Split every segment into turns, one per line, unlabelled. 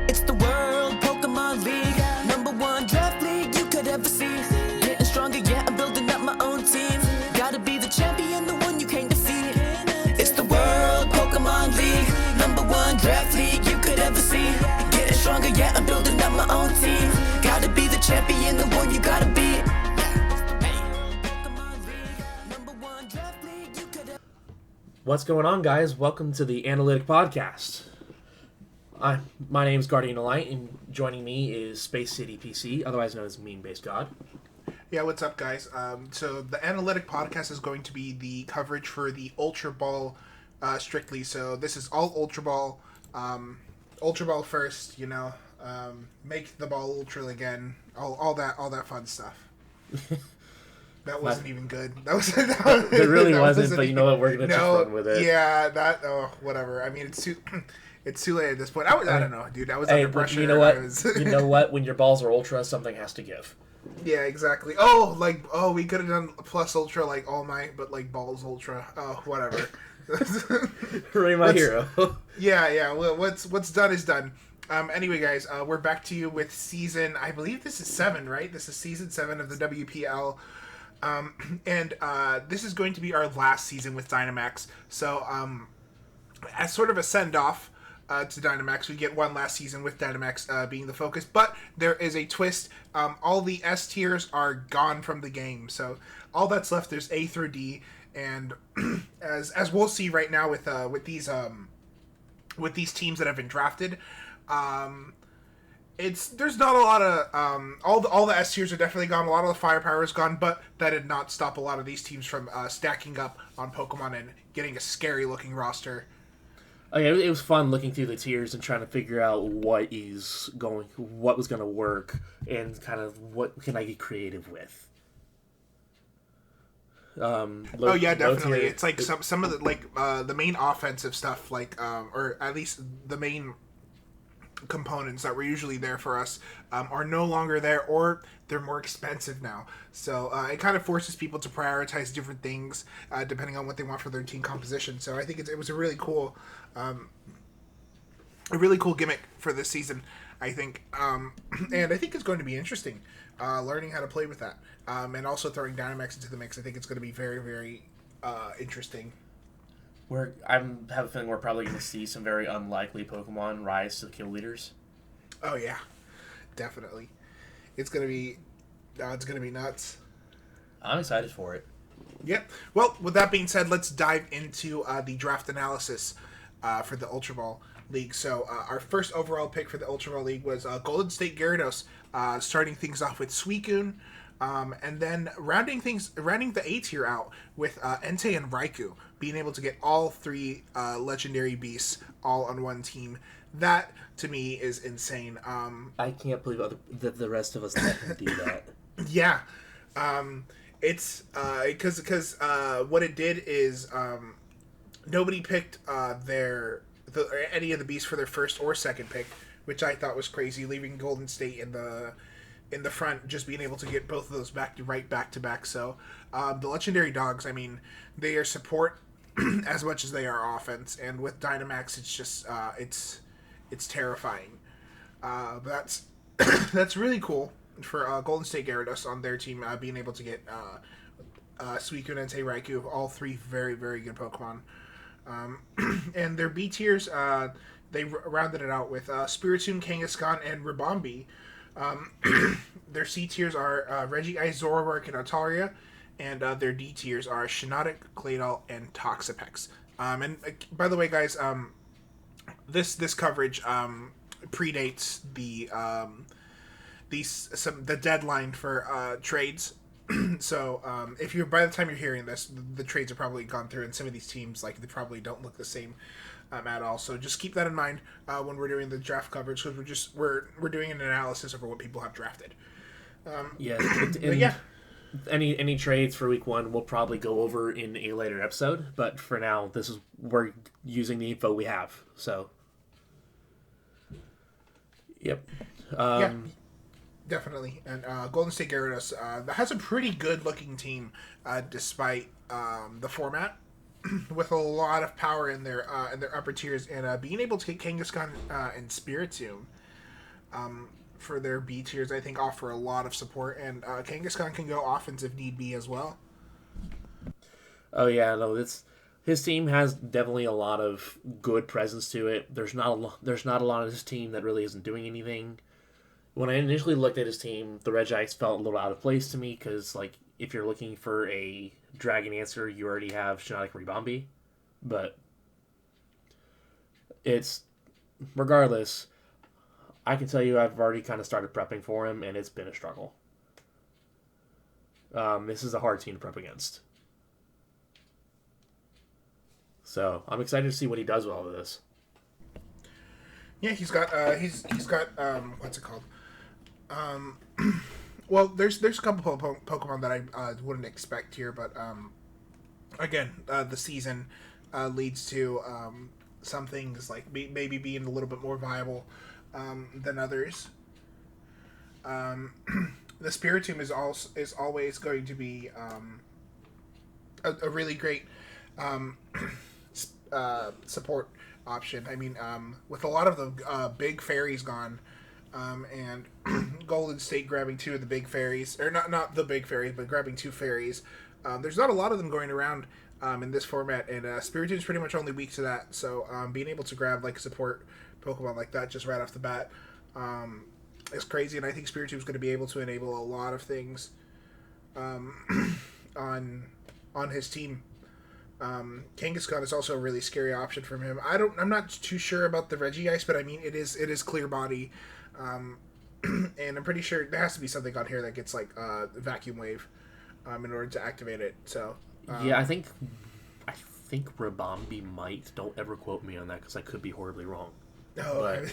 It's the World Pokemon League, #1 draft league you could ever see. Getting stronger, yeah, I'm building up my own team. Gotta be the champion, the one you can't defeat. It's the World Pokemon League, #1 draft league you could ever see. Getting stronger, yeah, I'm building up my own team. Gotta be the champion, the one you gotta beat.
What's going on, guys? Welcome to the Analytic podcast. My name is Guardian of Light, and joining me is Space City PC, otherwise known as Meme Based God.
Yeah, what's up, guys? So the Analytic podcast is going to be the coverage for the Ultra Ball, strictly. So this is all Ultra Ball. Ultra Ball first, make the ball ultra again. All that fun stuff. That wasn't even good.
It really wasn't, but you know what? We're gonna just run with it.
Yeah, whatever. I mean, it's too late at this point. I don't know, dude. I was under pressure.
You know what? You know what? When your balls are ultra, something has to give.
Yeah, exactly. We could have done plus ultra like All Might, but like balls ultra. Oh, whatever.
Really, my hero.
Yeah. Well, what's done is done. Anyway, guys, we're back to you with season. I believe this is 7, right? This is season 7 of the WPL. And this is going to be our last season with Dynamax. So, as sort of a send-off to Dynamax, we get one last season with Dynamax being the focus. But there is a twist. All the S tiers are gone from the game. So, all that's left is A through D. And as we'll see right now with these teams that have been drafted, there's not a lot of all the S tiers are definitely gone. A lot of the firepower is gone, but that did not stop a lot of these teams from stacking up on Pokemon and getting a scary looking roster.
Oh, yeah, it was fun looking through the tiers and trying to figure out what was going to work, and kind of what can I get creative with.
Definitely. It's like some of the the main offensive stuff, or at least the main components that were usually there for us are no longer there, or they're more expensive now. So it kind of forces people to prioritize different things depending on what they want for their team composition. So I think it was a really cool gimmick for this season, I think. And I think it's going to be interesting learning how to play with that, and also throwing Dynamax into the mix. I think it's going to be very, very interesting.
I have a feeling we're probably going to see some very unlikely Pokemon rise to kill leaders.
Oh yeah, definitely. It's gonna be nuts.
I'm excited for it.
Yep. Well, with that being said, let's dive into the draft analysis for the Ultra Ball League. So our first overall pick for the Ultra Ball League was Golden State Gyarados, starting things off with Suicune. And then rounding the A tier out with Entei and Raikou, being able to get all 3 legendary beasts all on one team. That, to me, is insane.
I can't believe that the rest of us let him do that.
Yeah. It's because what it did is nobody picked any of the beasts for their first or second pick, which I thought was crazy, leaving Golden State in the front, just being able to get both of those back to back. So the legendary dogs, I mean, they are support as much as they are offense, and with Dynamax, it's just it's terrifying. That's that's really cool for Golden State Gyarados on their team, being able to get Suicune, Entei, Raikou, all 3 very, very good Pokemon. And their B tiers, they rounded it out with Spiritomb, Kangaskhan, and Ribombee. Their C tiers are Regice, Zoroark, and Altaria, and their D tiers are Shiinotic, Claydol, and Toxapex. And by the way, guys, this coverage predates the deadline for trades. So if by the time you're hearing this, the trades are probably gone through, and some of these teams they probably don't look the same at all. So just keep that in mind when we're doing the draft coverage, because we're doing an analysis over what people have drafted.
Yeah. Any trades for week 1 we'll probably go over in a later episode, but for now we're using the info we have. So yep.
Yeah, definitely. And Golden State Gyarados has a pretty good looking team despite the format. with a lot of power in their upper tiers, and being able to get Kangaskhan and Spiritomb for their B tiers, I think offer a lot of support, and Kangaskhan can go offense if need be as well.
Oh yeah, no, his team has definitely a lot of good presence to it. There's not a lot of his team that really isn't doing anything. When I initially looked at his team, the Regites felt a little out of place to me because, like, if you're looking for a dragon answer, you already have Shiinotic Ribombi. But it's regardless. I can tell you, I've already kind of started prepping for him, and it's been a struggle. This is a hard team to prep against. So I'm excited to see what he does with all of this.
Yeah, he's got what's it called? Well, there's a couple of Pokemon that I wouldn't expect here, but again, the season leads to some things like maybe being a little bit more viable than others. The Spiritomb is always going to be a really great support option. I mean, with a lot of the big fairies gone, and Golden State grabbing two of the big fairies, or not the big fairies, but grabbing two fairies. There's not a lot of them going around in this format, and Spiritomb is pretty much only weak to that. So being able to grab like a support Pokemon like that just right off the bat is crazy, and I think Spiritomb is going to be able to enable a lot of things on his team. Kangaskhan is also a really scary option from him. I'm not too sure about the Regice, but I mean it is clear body, and I'm pretty sure there has to be something on here that gets like vacuum wave in order to activate it. So
yeah, I think Ribombi might. Don't ever quote me on that because I could be horribly wrong.
Oh,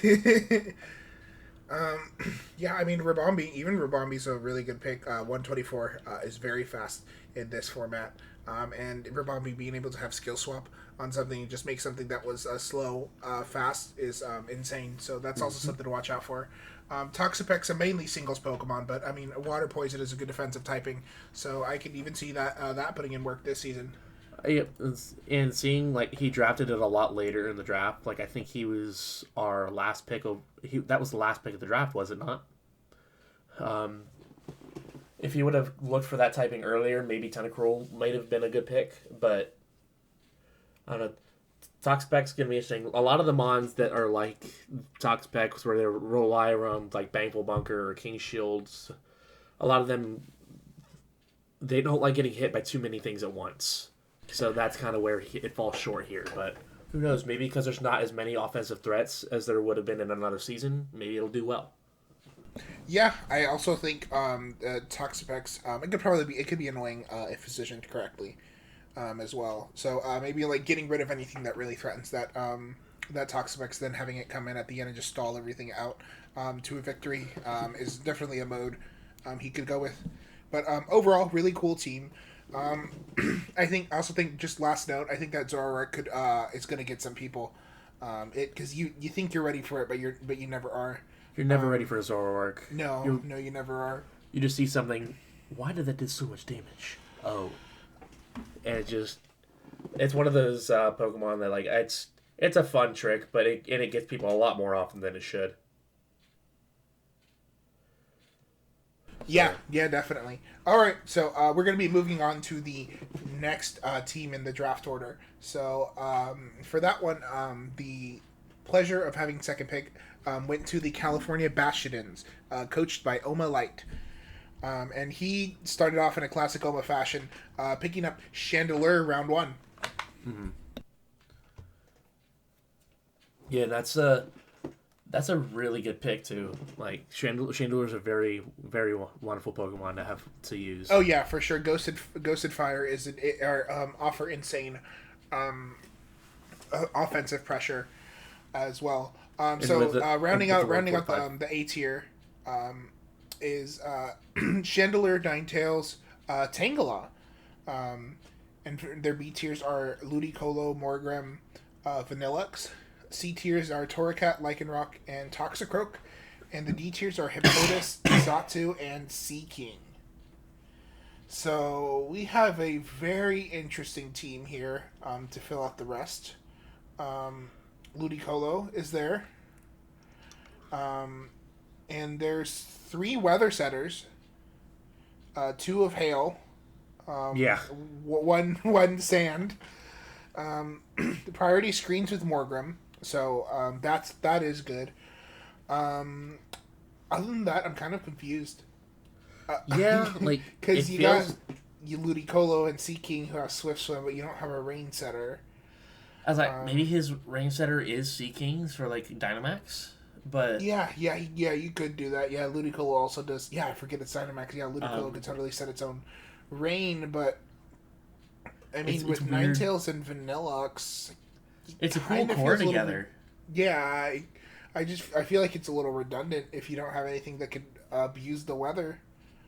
yeah, I mean Ribombi's a really good pick. 124 is very fast in this format. And Ribombi being able to have skill swap on something, just make something that was slow, fast, is insane. So that's also something to watch out for. Toxapec's a mainly singles Pokemon, but I mean, Water Poison is a good defensive typing, so I could even see that putting in work this season.
Yeah, and seeing like he drafted it a lot later in the draft, like I think he was our last pick that was the last pick of the draft, was it not? If he would have looked for that typing earlier, maybe Tentacruel might have been a good pick, but I don't know. Toxapec's going to be interesting. A lot of the mons that are like Toxapex, where they rely around like Baneful Bunker or King Shields, a lot of them, they don't like getting hit by too many things at once. So that's kind of where it falls short here. But who knows? Maybe because there's not as many offensive threats as there would have been in another season, maybe it'll do well.
Yeah, I also think Toxapex, it could be annoying if positioned correctly as well. So maybe like getting rid of anything that really threatens that Toxapex, then having it come in at the end and just stall everything out to a victory is definitely a mode he could go with. But overall, really cool team. I also think just last note, I think that Zoroark is going to get some people. Because you think you're ready for it, but you never are.
You're never ready for a Zoroark.
No, you never are.
You just see something. Why did that do so much damage? Oh, and it's one of those Pokemon that like it's a fun trick, but it gets people a lot more often than it should.
Yeah, definitely. All right, so we're going to be moving on to the next team in the draft order. So for that one, the pleasure of having second pick went to the California Bastions, coached by Oma Light. And he started off in a classic Oma fashion, picking up Chandelure round one.
Mm-hmm. Yeah, that's a really good pick too. Like Chandelure is a very, very wonderful Pokemon to have to use.
Oh yeah, for sure. Ghosted Fire offer insane offensive pressure as well. Rounding out the A tier is Chandelure, Ninetales, Tangela, and their B tiers are Ludicolo, Morgrem, Vanillux. C tiers are Torracat, Lycanroc, and Toxicroak, and the D tiers are Hippopotas, Xatu, and Seaking. So we have a very interesting team here to fill out the rest. Ludicolo is there. and there's 3 weather setters, 2 of hail,
Yeah.
one sand. The priority screens with Morgrim, so that is good. Um, Other than that, I'm kind of confused.
Yeah, like it
Because you got
feels.
you Ludicolo and Sea King who have Swift Swim, but you don't have a rain setter.
I was like, maybe his range setter is Sea Kings for like Dynamax, but
Yeah, you could do that. Yeah, Ludicolo also does. Yeah, I forget it's Dynamax. Yeah, Ludicolo
um,
could totally set its own rain, but I mean,
it's
with
weird.
Ninetales and Vanilluxe,
It's a cool
kind of
core
feels a little.
together.
Yeah, I feel like it's a little redundant if you don't have anything that could abuse the weather.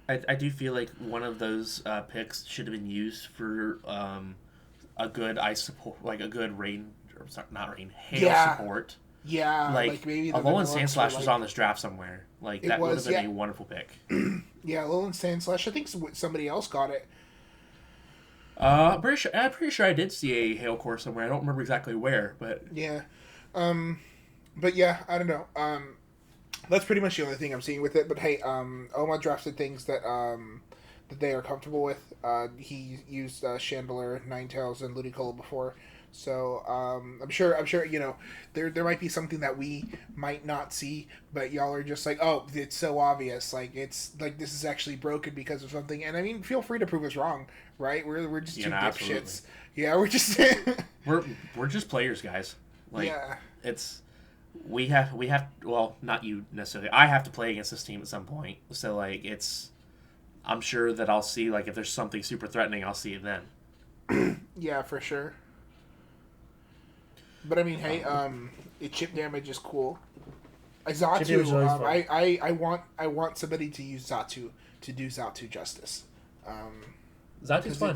I do feel like one of those picks should have been used for a good ice support, like a good rain, or sorry, not rain, hail
Yeah,
support.
yeah,
Like
maybe the
Alolan Sand
Vanilluxe
Slash
for
was
like
on this draft somewhere. Like
it
that would have
was.
been
Yeah,
a wonderful pick.
yeah, Alolan Sand Slash. I think somebody else got it.
I'm pretty sure I did see a hail core somewhere. I don't remember exactly where, but
Yeah, but yeah, I don't know. That's pretty much the only thing I'm seeing with it. But hey, Oma drafted things that they are comfortable with. He used Chandelier, Ninetales, and Ludicolo before, so I'm sure there might be something that we might not see, but y'all are just like, oh, it's so obvious, like it's like this is actually broken because of something. And I mean, feel free to prove us wrong, right? We're just two
no, absolutely.
dipshits. Yeah, we're just
We're just players, guys. Like
yeah.
it's we have well, not you necessarily. I have to play against this team at some point. So like it's I'm sure that I'll see like if there's something super threatening, I'll see it then.
Yeah, for sure. But I mean, hey, it chip damage is cool.
Chip damage
Zatu,
is always fun.
I want somebody to use Zatu to do Zatu justice.
Zatu's
'Cause
fun.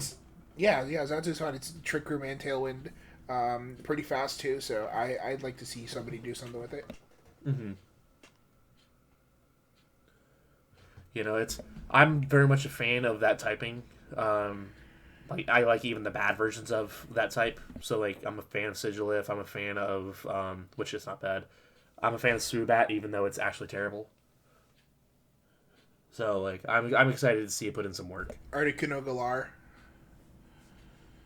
yeah, Zatu's fun. It's Trick Room and Tailwind, pretty fast too. So I'd like to see somebody do something with it.
Mm-hmm. I'm very much a fan of that typing. Like I like even the bad versions of that type. So like I'm a fan of Sigilif. I'm a fan of which is not bad. I'm a fan of Subat, even though it's actually terrible. So like I'm excited to see it put in some work.
Articuno Galar.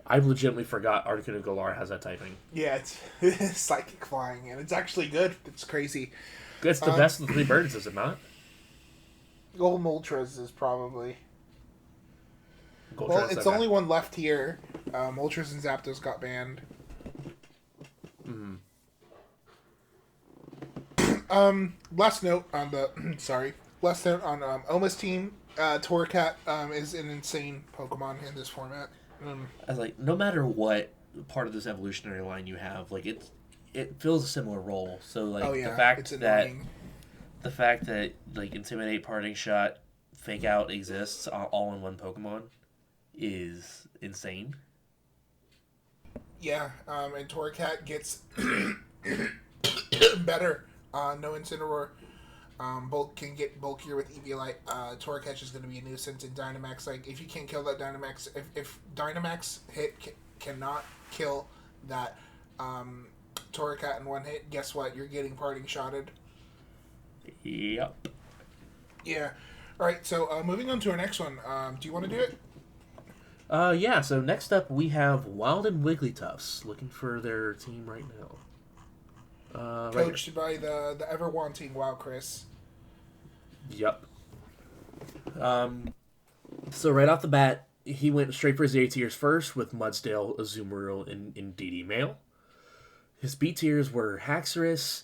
I legitimately forgot Articuno Galar has that typing.
Yeah, it's psychic flying, and it's actually good. It's crazy.
It's the best of the three birds, is it not?
Golden Ultras is probably.
Gold
Well,
Trans,
it's
okay.
only one left here. Ultras and Zapdos got banned.
Mm-hmm.
Last note on the last note on Oma's team. Torracat is an insane Pokemon in this format.
I was like, no matter what part of this evolutionary line you have, like it fills a similar role. So like
Oh yeah,
the fact
it's
that
annoying.
like Intimidate, Parting Shot, Fake Out exists all in one Pokemon is insane.
Yeah, and Torracat gets better. No Incineroar. Bulk can get bulkier with Eviolite. Torracat is going to be a nuisance in Dynamax. Like, if you can't kill that Dynamax, if Dynamax cannot kill that Torracat in one hit, guess what? You're getting Parting Shotted.
Yep.
Yeah. All right. So moving on to our next one. Do you want to do it?
Yeah, so next up we have Wild and Wigglytuffs looking for their team right now. Right here.
Coached by the ever wanting Wow Chris.
Yep. So right off the bat, he went straight for his A tiers first with Mudsdale, Azumarill, and DD Mail. His B tiers were Haxorus,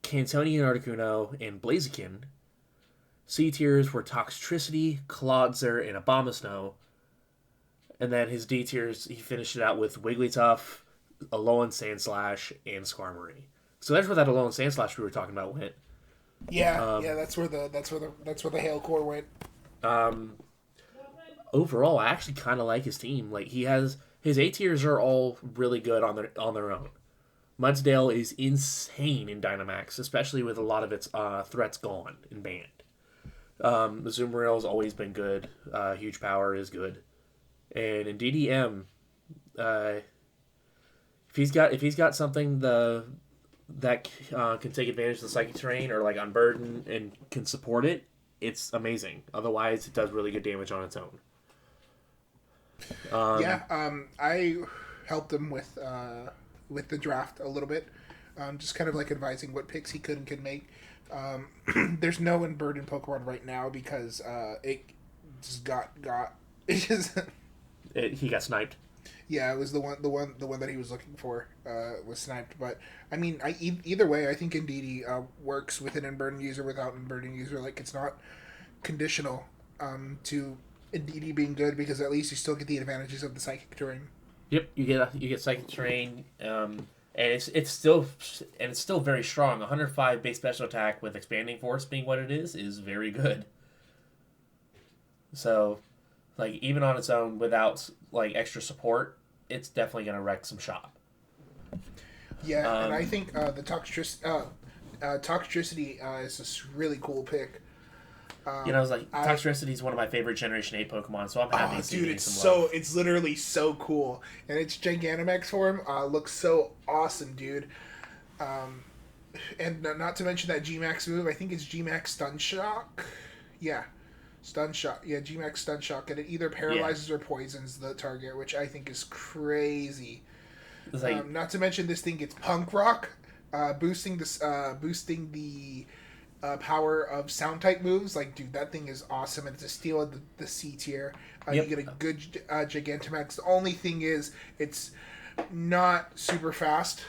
Cantonian Articuno, and Blaziken. C tiers were Toxtricity, Clawitzer, and Abomasnow. And then his D tiers, he finished it out with Wigglytuff, Alolan Sandslash, and Skarmory. So that's where that Alolan Sandslash we were talking about went.
Yeah, that's where the Hail Core went.
Overall, I actually kind of like his team. Like he has his A tiers are all really good on their own. Mudsdale is insane in Dynamax, especially with a lot of its threats gone and banned. Azumarill always been good. Huge Power is good, and in DDM, if he's got something that can take advantage of the psychic terrain or like unburden and can support it, it's amazing. Otherwise, it does really good damage on its own.
I helped him with the draft a little bit, just kind of like advising what picks he could and could make. There's no unburdened Pokemon right now because it just got it just
He got sniped.
yeah, it was the one that he was looking for was sniped. But I mean, either way, I think Indeedee works with an unburdened user, without an unburdened user. Like, it's not conditional to Indeedee being good, because at least you still get the advantages of the psychic terrain.
Yep, you get psychic terrain, and it's still very strong. 105 base special attack with expanding force being what it is very good. So, like, even on its own without like extra support, it's definitely gonna wreck some shop.
Yeah, and I think the Toxtricity is a really cool pick.
Toxtricity is one of my favorite Generation 8 Pokemon, so I'm happy to see
dude,
it some love.
it's literally so cool, and its Gigantamax form looks so awesome, dude. And not to mention that G-Max move. I think it's G-Max Stun Shock. Yeah, Stun Shock. Yeah, G-Max Stun Shock, and it either paralyzes or poisons the target, which I think is crazy.
Like,
Not to mention this thing gets Punk Rock, boosting the power of sound type moves. Like, dude, that thing is awesome, and it's a steal of the C tier.
Yep.
You get a good Gigantamax. The only thing is, it's not super fast.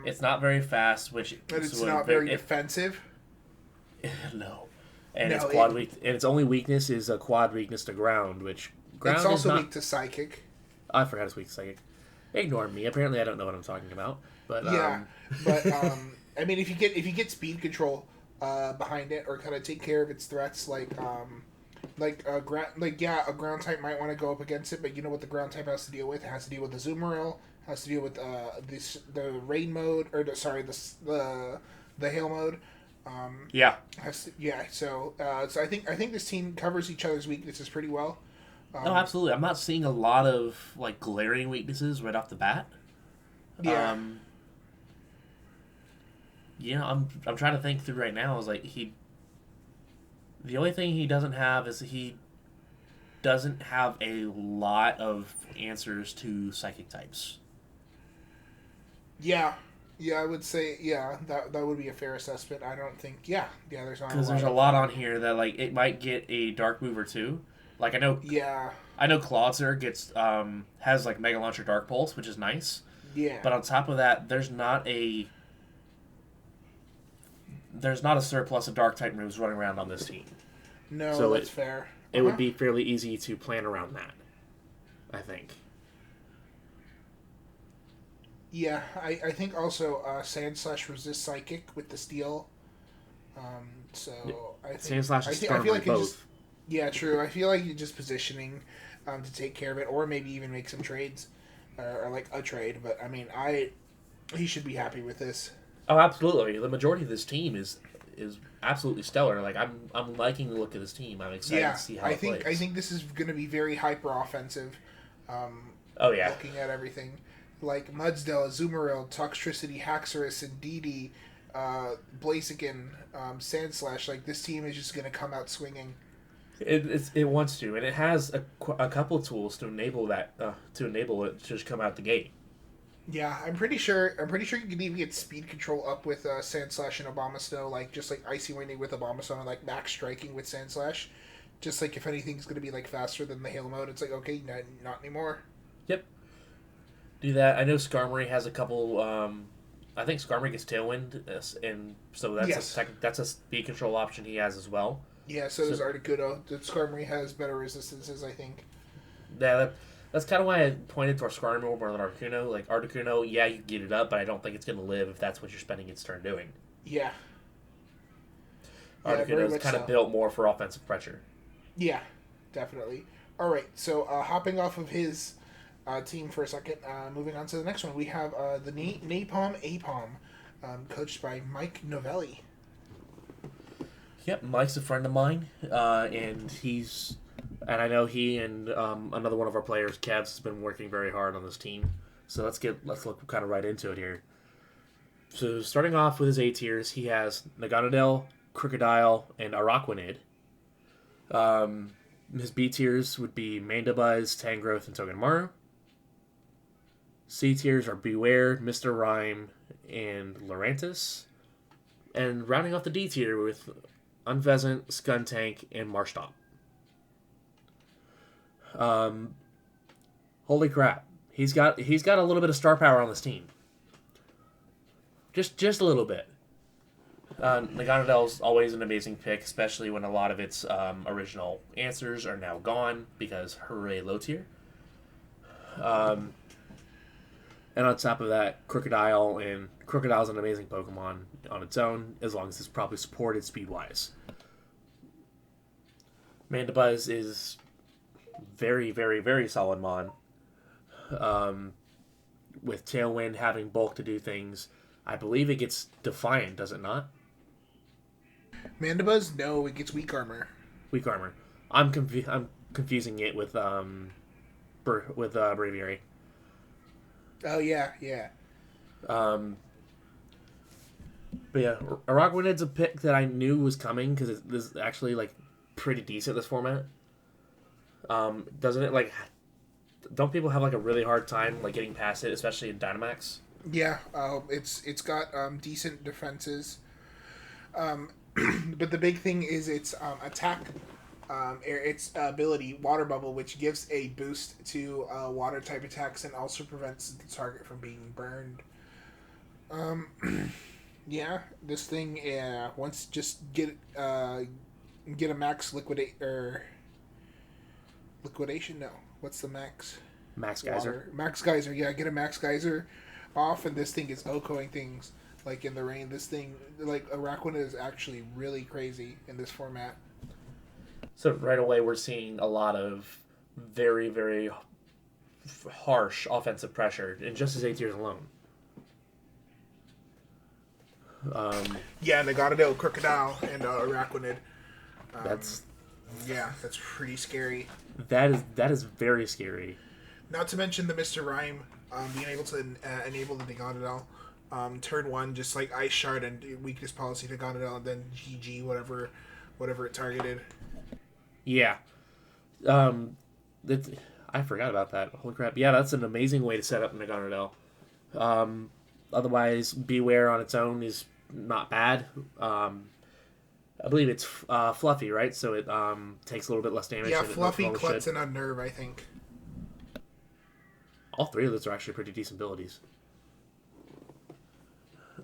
it's not very fast,
But it's not very defensive.
No, and
No,
its quad weak, and its only weakness is a quad weakness to ground, which ground
It's also
is not.
weak to Psychic.
I forgot it's weak to psychic. Ignore me. Apparently, I don't know what I'm talking about. But
Yeah, but I mean, if you get speed control behind it, or kind of take care of its threats, a ground type might want to go up against it, but you know what the ground type has to deal with? It has to deal with the Zoomeril, has to deal with the rain mode, or the hail mode.
yeah,
So I think this team covers each other's weaknesses pretty well.
no, absolutely. I'm not seeing a lot of like glaring weaknesses right off the bat.
Yeah.
I'm trying to think through right now. Is like the only thing he doesn't have is he doesn't have a lot of answers to psychic types.
Yeah, I would say that would be a fair assessment. I don't think there's not
Because there's a lot on here that like it might get a dark move or two. Like I know Clawitzer gets has like Mega Launcher Dark Pulse, which is nice.
Yeah.
But on top of that, there's not a surplus of dark type moves running around on this team.
No,
so
that's fair.
It would be fairly easy to plan around that, I think.
Yeah, I think also Sandslash resists Psychic with the Steel. So I think
Sandslash is
I feel like
both.
true. I feel like you're just positioning to take care of it, or maybe even make some trades, or like a trade. But I mean, he should be happy with this.
Oh, absolutely. The majority of this team is absolutely stellar. Like I'm liking the look of this team. I'm excited to see how it plays.
I think this is going to be very hyper offensive.
Oh yeah.
Looking at everything, like Mudsdale, Azumarill, Toxtricity, Haxorus, and Indeedee, Blaziken, Sandslash. Like, this team is just going to come out swinging.
It wants to, and it has a couple tools to enable that to enable it to just come out the gate.
Yeah, I'm pretty sure you can even get speed control up with Sandslash and Abomasnow, like just like Icy Winding with Abomasnow, and like max striking with Sandslash. Just like if anything's going to be like faster than the Hail mode, it's like, okay, not anymore.
Yep. Do that. I know Skarmory has a couple. I think Skarmory gets Tailwind, and so that's a speed control option he has as well.
Yeah, so does Articuno. The Skarmory has better resistances, I think.
Yeah, that's kind of why I pointed towards Skarmory more than Articuno. Like, Articuno, yeah, you can get it up, but I don't think it's going to live if that's what you're spending its turn doing.
Yeah.
Articuno is kind of built more for offensive pressure.
Yeah, definitely. All right, so hopping off of his team for a second, moving on to the next one, we have the Napalm Apom, coached by Mike Novelli.
Yep, Mike's a friend of mine, and I know he and another one of our players, Cavs, has been working very hard on this team. So let's look kind of right into it here. So starting off with his A tiers, he has Naganadel, Crocodile, and Araquanid. His B tiers would be Mandibuzz, Tangrowth, and Togedemaru. C tiers are Beware, Mr. Rhyme, and Lurantis. And rounding off the D tier with Unpheasant, Skuntank, and Marshtomp. Holy crap. He's got a little bit of star power on this team. Just a little bit. Naganadel's always an amazing pick, especially when a lot of its original answers are now gone because hooray low tier. And on top of that, Crocodile's an amazing Pokemon on its own, as long as it's properly supported speed-wise. Mandibuzz is very, very, very solid Mon. With Tailwind having bulk to do things, I believe it gets Defiant, does it not?
Mandibuzz? No, it gets Weak Armor.
Weak Armor. I'm confusing it with Braviary.
Oh, yeah.
But yeah, Araquanid's a pick that I knew was coming because it is actually like pretty decent this format. Doesn't it like? Don't people have like a really hard time like getting past it, especially in Dynamax?
Yeah, it's got decent defenses, but the big thing is its attack, its ability Water Bubble, which gives a boost to water type attacks and also prevents the target from being burned. Yeah, this thing once just get a max liquidation. No, what's the max?
Max Geyser.
Water. Max Geyser. Yeah, get a Max Geyser off, and this thing is OHKOing things like in the rain. This thing, like Araquanid, is actually really crazy in this format.
So right away we're seeing a lot of very, very harsh offensive pressure in just his 8 tiers alone.
Yeah, Naganadel, Crocodile, and Araquanid.
That's
pretty scary.
that is very scary.
Not to mention the Mr. Rhyme, being able to enable the Naganadel. Turn 1, just like Ice Shard and Weakness Policy to Naganadel, and then GG, whatever it targeted.
Yeah. I forgot about that. Holy crap. Yeah, that's an amazing way to set up Naganadel. Otherwise, Beware on its own is not bad. I believe it's Fluffy, right? So it takes a little bit less damage.
Yeah, Fluffy, Klutz, and Unnerve, I think.
All three of those are actually pretty decent abilities.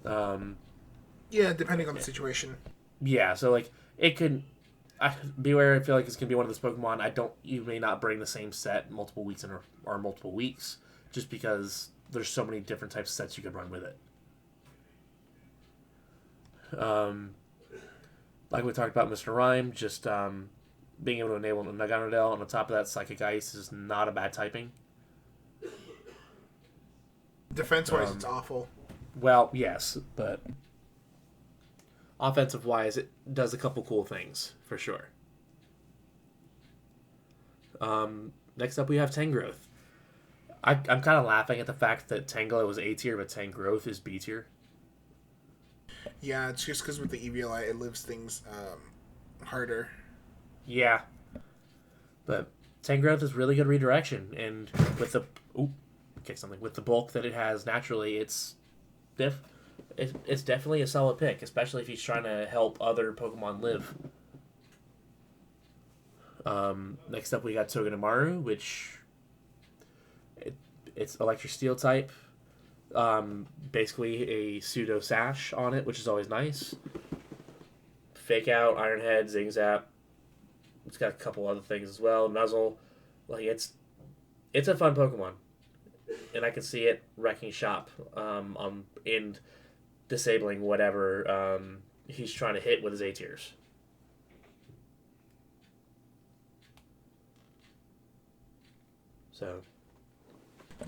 Yeah, depending on the situation.
Yeah, so like it could. Beware, I feel like it's gonna be one of those Pokemon. You may not bring the same set multiple weeks or multiple weeks, just because there's so many different types of sets you could run with it. Like we talked about, Mr. Rhyme, just being able to enable Naganadel, and on top of that, Psychic Ice is not a bad typing.
Defense-wise, it's awful.
Well, yes, but offensive-wise, it does a couple cool things, for sure. Next up, we have Tangrowth. I'm kind of laughing at the fact that Tangela was A tier, but Tangrowth is B tier.
Yeah, it's just because with the Eviolite, it lives things harder.
Yeah. But Tangrowth is really good redirection, and with the... with the bulk that it has naturally, it's definitely a solid pick, especially if he's trying to help other Pokemon live. Next up, we got Togedemaru, which it's Electric Steel type. Basically a pseudo sash on it, which is always nice. Fake Out, Iron Head, Zing Zap. It's got a couple other things as well. Nuzzle, like it's a fun Pokemon, and I can see it wrecking shop in disabling whatever he's trying to hit with his A tiers. So,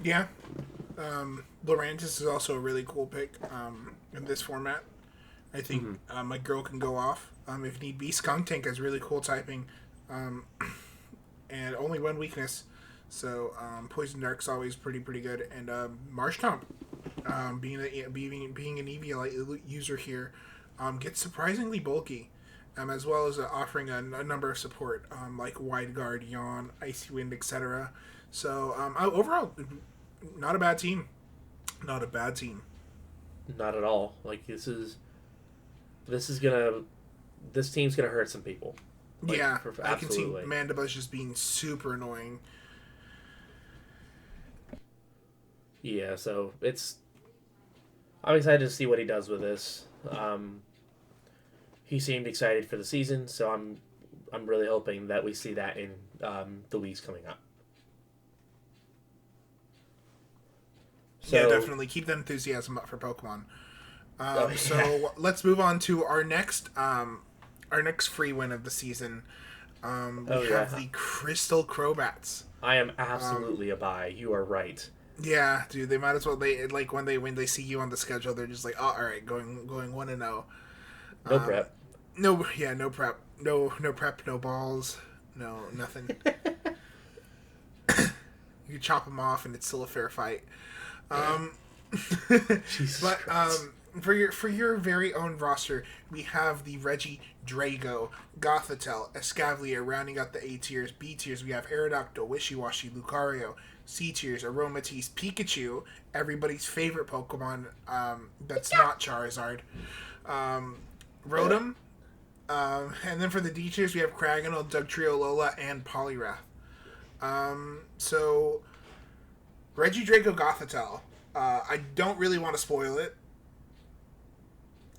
yeah, Lurantis is also a really cool pick in this format. I think my girl can go off if need be. Skuntank has really cool typing, and only one weakness. So Poison Dark's always pretty good, and Marshtomp. being an Eviolite user here, gets surprisingly bulky, as well as offering a number of support, like Wide Guard, Yawn, Icy Wind, etc. So overall, not a bad team. Not a bad team.
Not at all. Like this team's gonna hurt some people. Like,
Yeah, I can see
absolutely.
Mandibus just being super annoying.
Yeah, so I'm excited to see what he does with this. He seemed excited for the season, so I'm really hoping that we see that in the leagues coming up. So,
Yeah, definitely keep the enthusiasm up for Pokemon.
yeah.
So let's move on to our next free win of the season. We have the Crystal Crobats.
I am absolutely a buy. You are right.
Yeah, dude, they might as well. They like when they see you on the schedule, they're just like, oh, all right, going 1-0.
No prep.
No prep, no prep, no balls, no nothing. You chop them off, and it's still a fair fight.
Jesus
But
Christ.
for your very own roster, we have the Reggie Drago, Gothitelle, Escavalier rounding out the A tiers. B tiers, we have Aerodactyl, Wishiwashi, Lucario. C tiers, Aromatisse, Pikachu, everybody's favorite Pokemon. That's not Charizard. Rotom. And then for the D tiers, we have Cragganol, Dugtrio, Lola, and Poliwrath. So Reggie Draco Gothitelle. I don't really want to spoil it.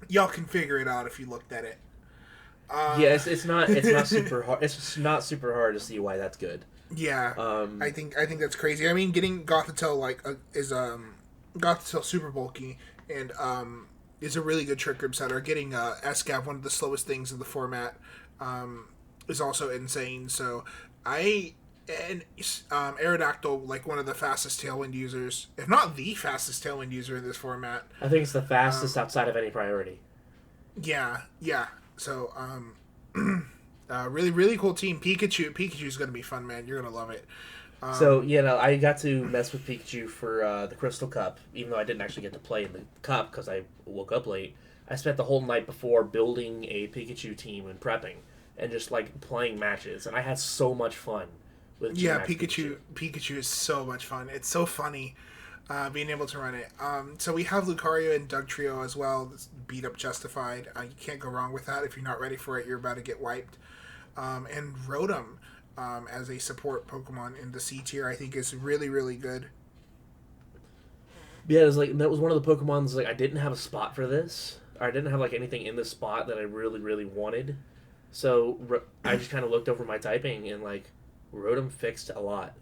Y'all can figure it out if you looked at it.
Yes, it's not super hard. It's not super hard to see why that's good.
Yeah, I think that's crazy. I mean, getting Gothitelle is Gothitelle super bulky and is a really good trick room setter. Getting Escav, one of the slowest things in the format, is also insane. So Aerodactyl, like one of the fastest Tailwind users, if not the fastest Tailwind user in this format.
I think it's the fastest outside of any priority.
Yeah. So really, really cool team. Pikachu's gonna be fun, man. You're gonna love it.
So, I got to mess with Pikachu for the Crystal Cup, even though I didn't actually get to play in the Cup because I woke up late. I spent the whole night before building a Pikachu team and prepping and just, like, playing matches. And I had so much fun with
Pikachu is so much fun. It's so funny being able to run it. So we have Lucario and Dugtrio as well. It's beat up Justified. You can't go wrong with that. If you're not ready for it, you're about to get wiped. And Rotom, as a support Pokemon in the C tier, I think is really, really good.
Yeah, it was like that was one of the Pokemons like I didn't have a spot for this. Or I didn't have like anything in this spot that I really, really wanted. So I just kind of looked over my typing and like Rotom fixed a lot.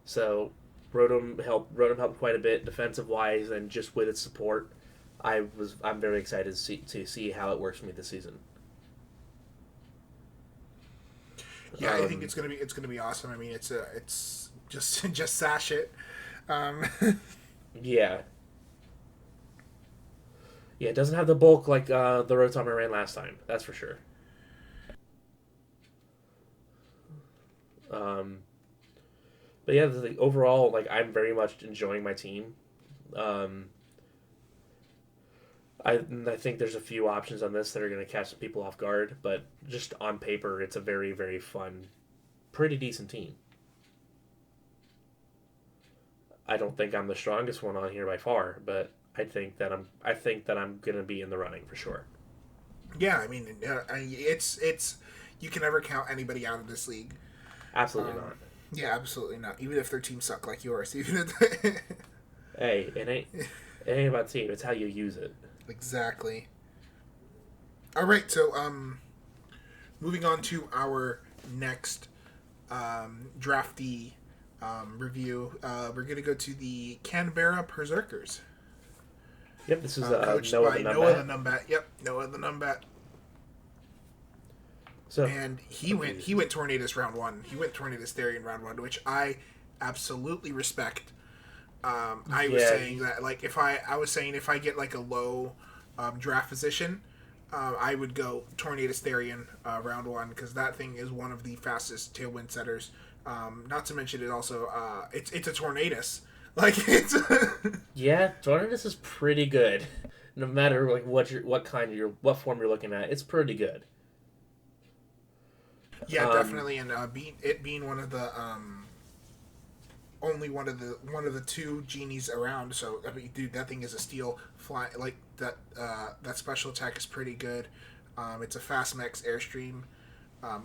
So Rotom helped quite a bit defensive wise and just with its support. I'm very excited to see how it works for me this season.
Yeah, I think it's gonna be awesome. I mean, it's just sash it.
Yeah. Yeah, it doesn't have the bulk like the Rotom I ran last time. That's for sure. But yeah, overall, like I'm very much enjoying my team. I think there's a few options on this that are going to catch some people off guard, but just on paper, it's a very, very fun, pretty decent team. I don't think I'm the strongest one on here by far, but I think that I'm going to be in the running for sure.
Yeah, I mean, it's you can never count anybody out of this league.
Absolutely not.
Yeah, absolutely not. Even if their teams suck like yours, even if
Hey, it ain't about team. It's how you use it.
Exactly. All right, so moving on to our next drafty review, we're gonna go to the Canberra Berserkers.
Yep, this is
coached
Noah
by
the
Noah the
Numbat.
Numbat. Yep, Noah the Numbat.
So
And he went Tornadus round 1. He went Tornadus Therian round 1, which I absolutely respect. I was saying that like if I get like a low draft position, I would go Tornadus Therian round 1 because that thing is one of the fastest Tailwind setters. Not to mention it also it's a Tornadus. Like it's
Yeah, Tornadus is pretty good. No matter like what form you're looking at, it's pretty good.
yeah,
Um,
definitely, and being one of the only one of the two genies around. So I mean, dude, that thing is a steal. Fly like that. That special attack is pretty good. It's a fast max airstream.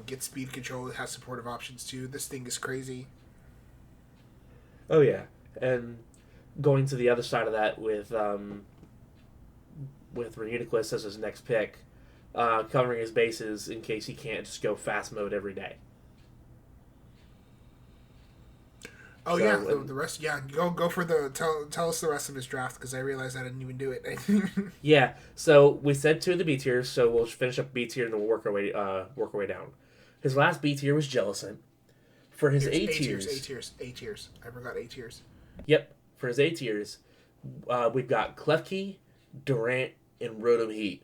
Gets speed control. It has supportive options too. This thing is crazy.
oh yeah, and going to the other side of that with Reuniclus as his next pick, covering his bases in case he can't just go fast mode every day.
Oh
So
yeah, the rest. Yeah, go for the tell us the rest of his draft because I realized I didn't even do it.
yeah, so we said two of the B tiers, so we'll finish up B tier and then we'll work our way down. His last B tier was Jellicent. For his
Here's
A
A tiers,
tiers,
A tiers, A tiers. I forgot A tiers.
yep, for his A tiers, we've got Klefki, Durant, and Rotom Heat.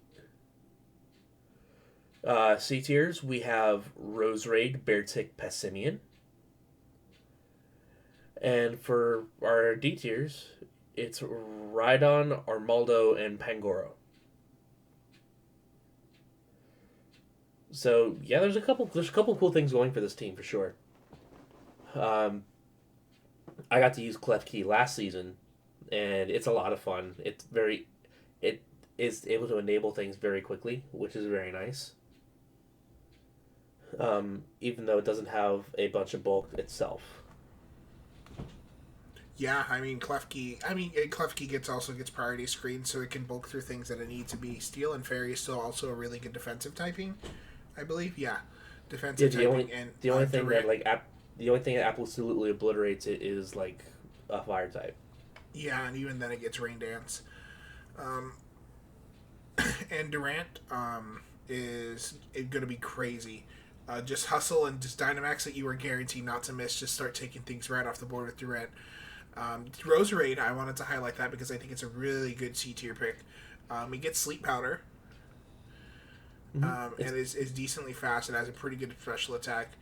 C tiers, we have Roserade, Beartick, Passimian. And for our D tiers, it's Rhydon, Armaldo, and Pangoro. So yeah, there's a couple cool things going for this team for sure. Um, I got to use Klefki last season, and it's a lot of fun. It is able to enable things very quickly, which is very nice. Even though it doesn't have a bunch of bulk itself.
Yeah, I mean Klefki. Klefki also gets priority screen, so it can bulk through things that it needs to be. Steel and Fairy is still also a really good defensive typing, I believe. Yeah,
Yeah,
defensive typing and
the only thing
Durant.
the only thing that absolutely obliterates it is like a fire type.
Yeah, and even then it gets Rain Dance. Um, and Durant is going to be crazy. Just hustle and just Dynamax that you are guaranteed not to miss. Just start taking things right off the board with Durant. Roserade, I wanted to highlight that because I think it's a really good C tier pick. It gets Sleep Powder and is decently fast. It has a pretty good special attack.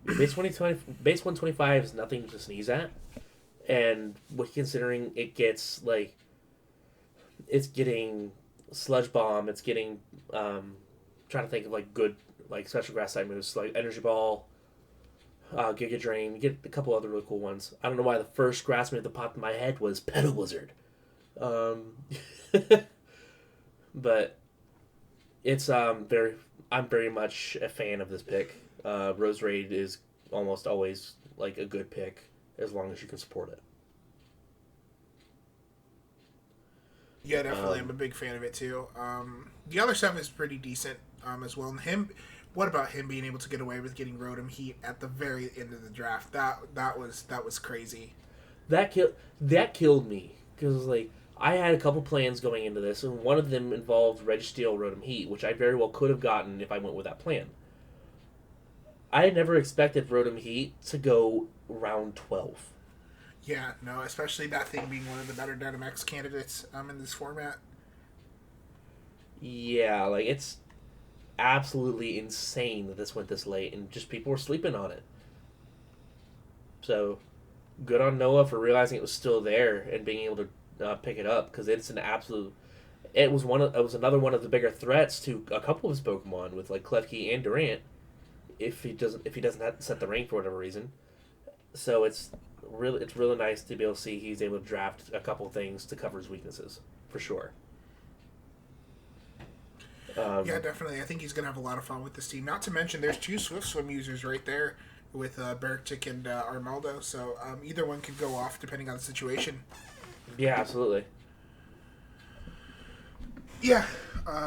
Base 125 is nothing to sneeze at, and with considering it gets like it's getting Sludge Bomb, it's getting trying to think of like good like special grass type moves like Energy Ball, Giga Drain. You get a couple other really cool ones. I don't know why the first grass move that popped in my head was Pedal Wizard, but it's very. I'm very much a fan of this pick. Roserade is almost always like a good pick as long as you can support it.
Yeah, definitely. I'm a big fan of it too. The other stuff is pretty decent as well. And what about him being able to get away with getting Rotom Heat at the very end of the draft? That was crazy.
That killed me because like I had a couple plans going into this, and one of them involved Registeel Rotom Heat, which I very well could have gotten if I went with that plan. I had never expected Rotom Heat to go round 12.
Yeah, no, especially that thing being one of the better Dynamax candidates in this format.
Yeah, like it's absolutely insane that this went this late, and just people were sleeping on it. So, good on Noah for realizing it was still there and being able to pick it up because it's an absolute. It was another one of the bigger threats to a couple of his Pokemon with like Klefki and Durant. If he doesn't have to set the rank for whatever reason, so it's really nice to be able to see he's able to draft a couple things to cover his weaknesses for sure.
Yeah, definitely. I think he's going to have a lot of fun with this team. Not to mention, there's two Swift Swim users right there with Bertic and Armaldo, so either one could go off depending on the situation.
Yeah, absolutely.
Yeah.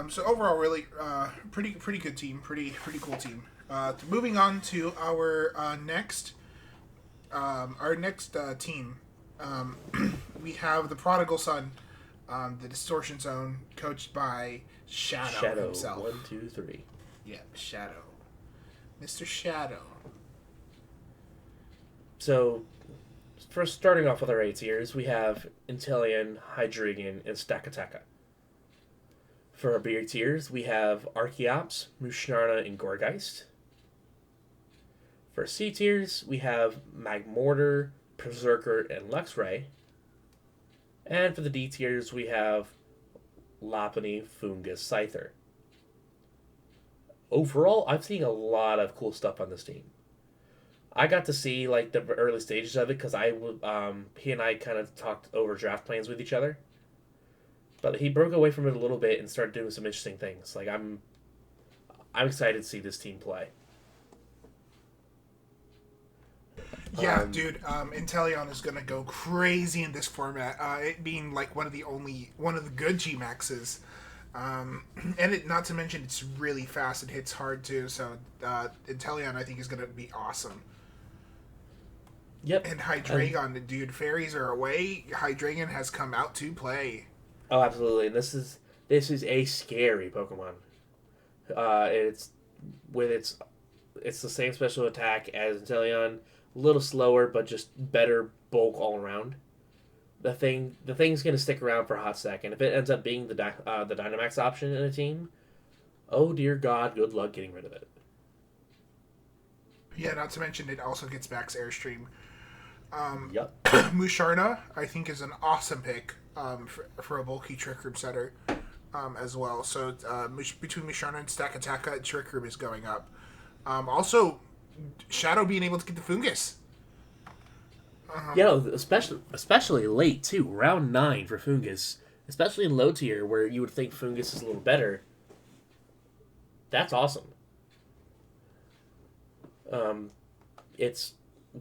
So overall, really, pretty good team. Pretty cool team. Moving on to our next team. We have the Prodigal Son, the Distortion Zone, coached by Shadow himself.
1, 2, 3.
Yeah, Shadow. Mr. Shadow.
So, first starting off with our A tiers, we have Inteleon, Hydreigon, and Stakataka. For our B tiers, we have Archeops, Mushnarna, and Gorgeist. For C tiers, we have Magmortar, Berserker, and Luxray. And for the D tiers, we have Lopunny, Fungus, Scyther. Overall, I'm seeing a lot of cool stuff on this team. I got to see like the early stages of it because he and I kind of talked over draft plans with each other. But he broke away from it a little bit and started doing some interesting things. Like I'm excited to see this team play.
Yeah, dude, Inteleon is gonna go crazy in this format. It being like one of the good G Maxes, and not to mention it's really fast. It hits hard too. So Inteleon, I think, is gonna be awesome.
Yep.
And Hydreigon, dude, fairies are away. Hydreigon has come out to play.
Oh, absolutely. And this is a scary Pokemon. It's the same special attack as Inteleon. A little slower, but just better bulk all around. The thing's gonna stick around for a hot second. If it ends up being the Dynamax option in a team, oh dear God, good luck getting rid of it.
Yeah, not to mention it also gets Max Airstream.
Yep.
Musharna, I think, is an awesome pick for a bulky Trick Room setter as well. So between Musharna and Stakataka, Trick Room is going up. Also, Shadow being able to get the Fungus.
Yeah, especially late too, round 9 for Fungus, especially in low tier where you would think Fungus is a little better. That's awesome. It's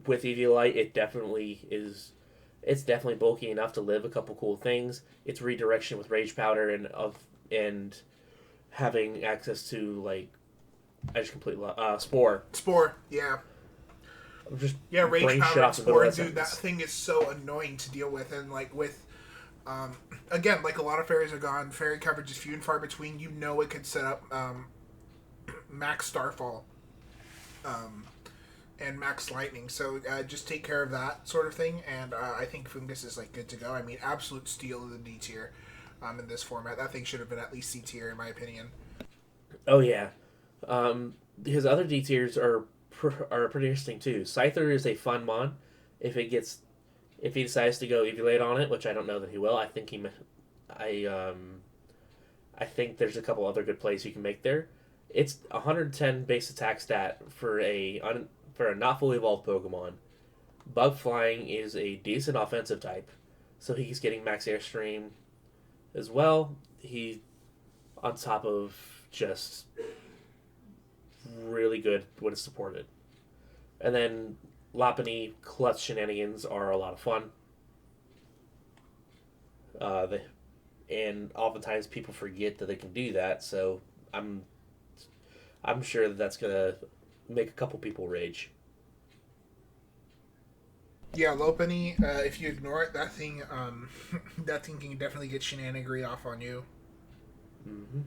with Eviolite, it definitely is. It's definitely bulky enough to live a couple cool things. It's redirection with Rage Powder and having access to like I just completely Spore.
Spore, yeah.
Just
Rage Powder and Spore, dude, that
sentence.
thing is so annoying to deal with. And like with, again, like a lot of fairies are gone. Fairy coverage is few and far between. You know it could set up Max Starfall. And Max Lightning, so just take care of that sort of thing, and I think Fungus is like good to go. I mean, absolute steal of the D tier in this format. That thing should have been at least C tier, in my opinion.
Oh yeah, his other D tiers are pretty interesting too. Scyther is a fun mon. If he decides to go Eviolite on it, which I don't know that he will. I think I think there's a couple other good plays you can make there. It's 110 base attack stat for a not fully evolved Pokemon. Bug Flying is a decent offensive type, so he's getting Max Airstream as well. He, on top of just really good when it's supported. And then Lopunny clutch shenanigans are a lot of fun. And oftentimes people forget that they can do that, so I'm sure that's gonna make a couple people rage.
Yeah, Lopunny, if you ignore it, that thing can definitely get shenanigery off on you.
Mm-hmm.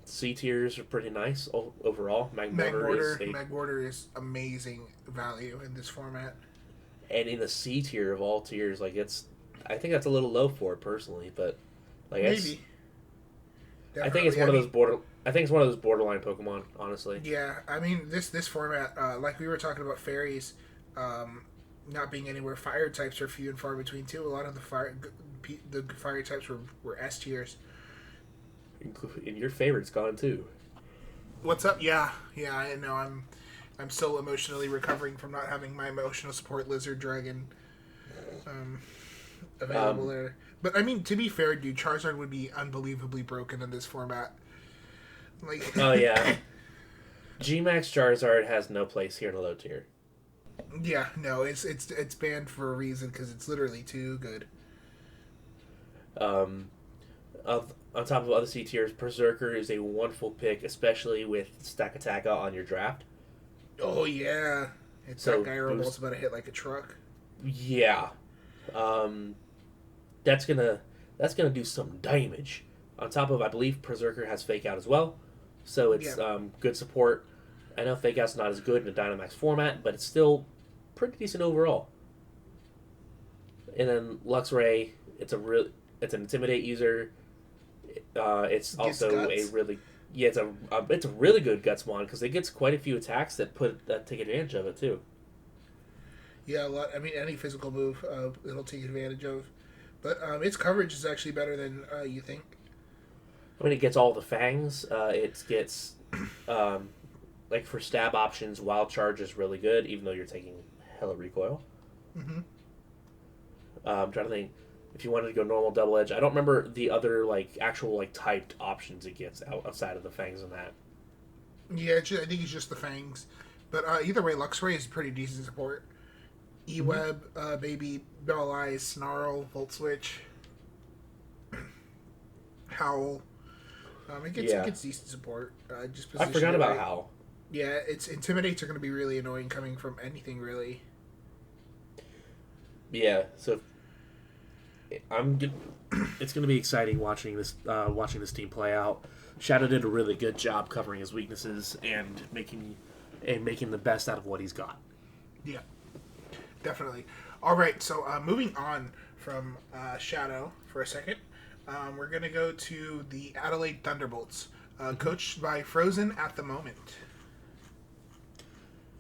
C tiers are pretty nice overall.
Magmortar is amazing value in this format.
And in the C tier of all tiers, like I think that's a little low for it personally, but like
maybe.
I think it's one of those borderline Pokemon, honestly.
Yeah, I mean this format, like we were talking about fairies, not being anywhere. Fire types are few and far between too. A lot of the fire types were S tiers.
And your favorite's gone too.
What's up? Yeah, I know. I'm still emotionally recovering from not having my emotional support lizard dragon available there. But I mean, to be fair, dude, Charizard would be unbelievably broken in this format. Like,
oh yeah, G-Max Charizard has no place here in the low tier.
Yeah, no, it's banned for a reason because it's literally too good.
On top of other C tiers, Berserker is a wonderful pick, especially with Stakataka on your draft.
Oh yeah, it's
so
that guy almost about to hit like a truck.
Yeah, that's gonna do some damage. On top of, I believe Berserker has Fake Out as well, so it's good support. I know Fake Out's not as good in a Dynamax format, but it's still pretty decent overall. And then Luxray, it's an Intimidate user. It's also a really Yeah, it's a really good Guts Mon because it gets quite a few attacks that take advantage of it too.
Yeah, a lot. I mean, any physical move, it'll take advantage of. But its coverage is actually better than you think.
When it gets all the fangs, it gets like for stab options, Wild Charge is really good, even though you're taking hella recoil.
Mm-hmm.
I'm trying to think if you wanted to go normal double edge. I don't remember the other like actual like typed options it gets outside of the fangs and that.
Yeah, I think it's just the fangs. But either way, Luxray is pretty decent support. E-Web, Baby, Bell Eyes, Snarl, Volt Switch, Howl. It gets decent support. Just
I forgot about Howl.
Yeah, its Intimidates are going to be really annoying coming from anything, really.
Yeah, so it's going to be exciting watching this team play out. Shadow did a really good job covering his weaknesses and making the best out of what he's got.
Yeah, definitely. All right, so moving on from Shadow for a second, we're going to go to the Adelaide Thunderbolts, coached by Frozen at the moment.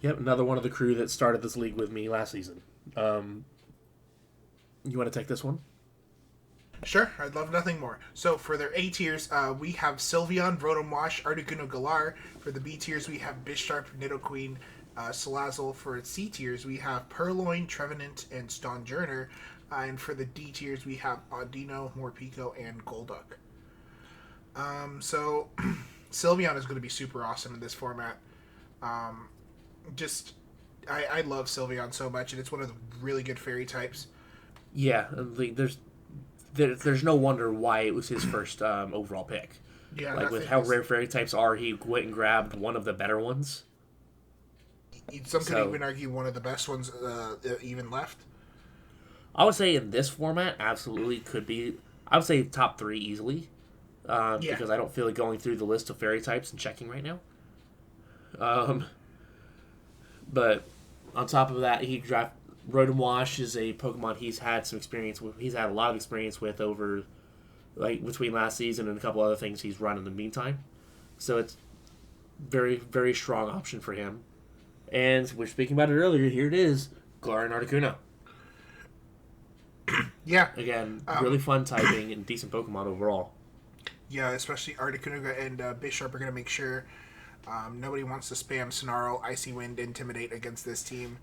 Yep, another one of the crew that started this league with me last season. You want to take this one?
Sure, I'd love nothing more. So for their A tiers, we have Sylveon, Rotom Wash, Articuno Galar. For the B tiers, we have Bisharp, Nidoqueen, Salazzle. For its C tiers, we have Purloin, Trevenant, and Stonjourner. And for the D tiers, we have Audino, Morpeko, and Golduck. So Sylveon is going to be super awesome in this format. I love Sylveon so much, and it's one of the really good fairy types.
Yeah, there's no wonder why it was his first overall pick.
Yeah,
like with how rare fairy types are, he went and grabbed one of the better ones.
Some could even argue one of the best ones even left.
I would say in this format, absolutely could be. I would say top 3 easily, because I don't feel like going through the list of fairy types and checking right now. But on top of that, Rotom Wash is a Pokemon he's had some experience with. He's had a lot of experience with over, like, between last season and a couple other things he's run in the meantime. So it's very, very strong option for him. And we were speaking about it earlier. Here it is, Galar and Articuno.
Yeah.
Again, really fun typing and decent Pokemon overall.
Yeah, especially Articuno and Bisharp are going to make sure nobody wants to spam Snarl, Icy Wind, Intimidate against this team.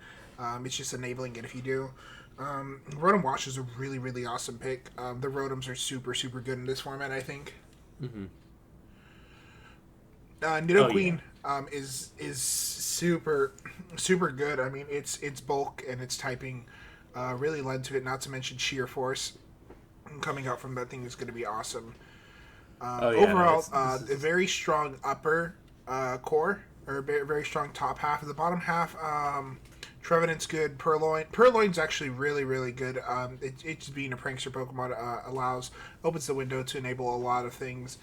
It's just enabling it if you do. Rotom Wash is a really, really awesome pick. The Rotoms are super, super good in this format, I think.
Mm-hmm.
Nidoqueen is super, super good. I mean, its bulk and its typing really led to it, not to mention sheer force. Coming out from that thing is going to be awesome. Overall, a very strong upper core, or very strong top half. The bottom half, Trevenant's good. Purloin's actually really, really good. It's being a prankster Pokemon opens the window to enable a lot of things.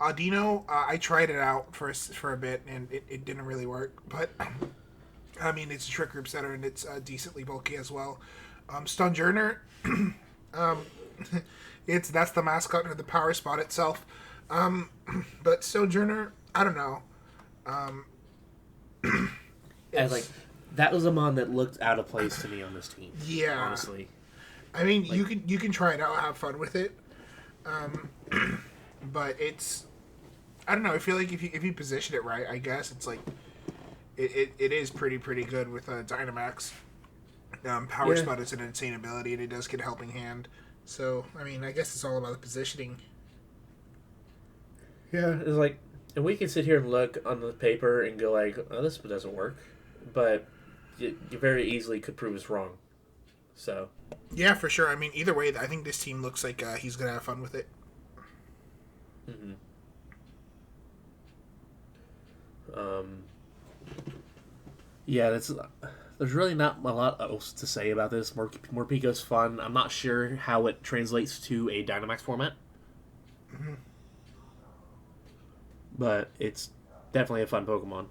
Audino, I tried it out for a bit, and it didn't really work. But, I mean, it's a Trick Group Setter, and it's decently bulky as well. Stonjourner, that's the mascot or the power spot itself. But Stonjourner, I don't know.
And like that was a mon that looked out of place to me on this team.
Yeah,
honestly.
I mean, you can try it out, have fun with it. But it's, I don't know. I feel like if you position it right, I guess it's like it is pretty good with Dynamax. Power Spot is an insane ability, and it does get Helping Hand. So I mean, I guess it's all about the positioning.
Yeah, it's like, and we can sit here and look on the paper and go like, "Oh, this doesn't work," but you very easily could prove us wrong. So.
Yeah, for sure. I mean, either way, I think this team looks like he's gonna have fun with it.
Mm-hmm. Yeah, there's really not a lot else to say about this. Morpeko's fun. I'm not sure how it translates to a Dynamax format.
Mm-hmm.
But it's definitely a fun Pokemon.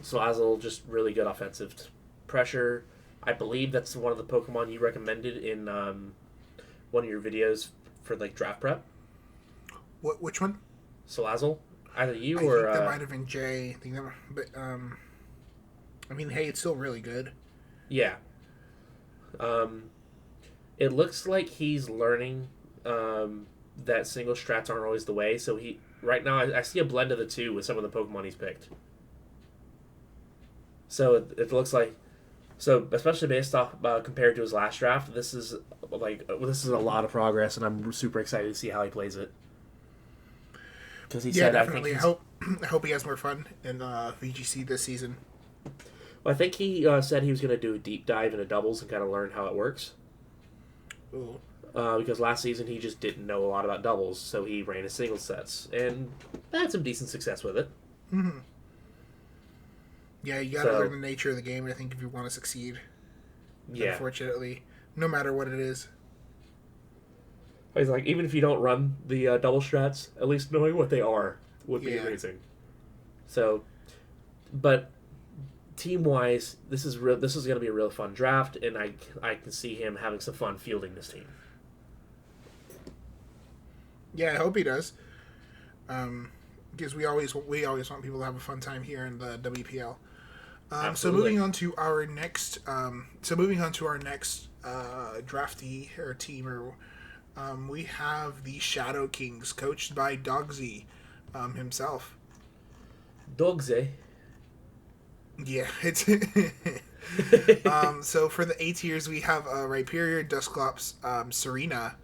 Salazzle, just really good offensive pressure. I believe that's one of the Pokemon you recommended in one of your videos for like draft prep.
Which one?
Salazzle, either you
I
or
think that might have been Jay. I think that, but I mean, hey, it's still really good.
yeah. It looks like he's learning that single strats aren't always the way. So he right now I see a blend of the two with some of the Pokemon he's picked. So it looks like, so especially based off compared to his last draft, this is a lot of progress, and I'm super excited to see how he plays it. Because he said,
definitely.
I think
I hope he has more fun in VGC this season.
I think he said he was going to do a deep dive into doubles and kind of learn how it works.
Ooh.
Because last season he just didn't know a lot about doubles, so he ran his single sets and had some decent success with it.
Mm-hmm. Yeah, you gotta learn the nature of the game, I think, if you want to succeed. Yeah. Unfortunately, no matter what it is.
He's like, even if you don't run the double strats, at least knowing what they are would be amazing. So, but team-wise, this is going to be a real fun draft, and I can see him having some fun fielding this team.
Yeah, I hope he does. Because we always want people to have a fun time here in the WPL. So moving on to our next draftee or teamer, we have the Shadow Kings, coached by Dogsy himself.
Dogsy.
Yeah, it's so for the A tiers we have Rhyperior, Dusclops, Serena.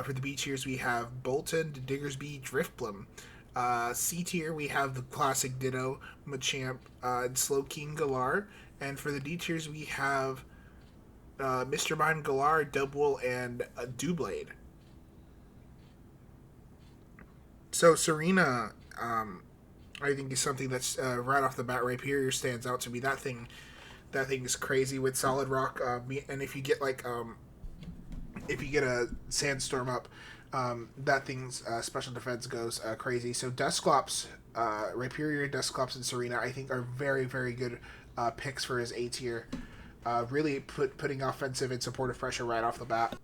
For the B tiers we have Bolton, Diggersby, Driftbloom. C tier we have the classic Ditto, Machamp, Slowking, Galar, and for the D tiers we have Mr. Mime, Galar, Dubwool, and Doublade. So Serena, I think is something that's right off the bat. Rhyperior stands out to me. That thing is crazy with Solid Rock, and if you get a Sandstorm up, that thing's special defense goes crazy. So Dusclops, Rhyperior, Dusclops, and Serena, I think are very, very good picks for his A tier. Really putting offensive and supportive pressure right off the bat.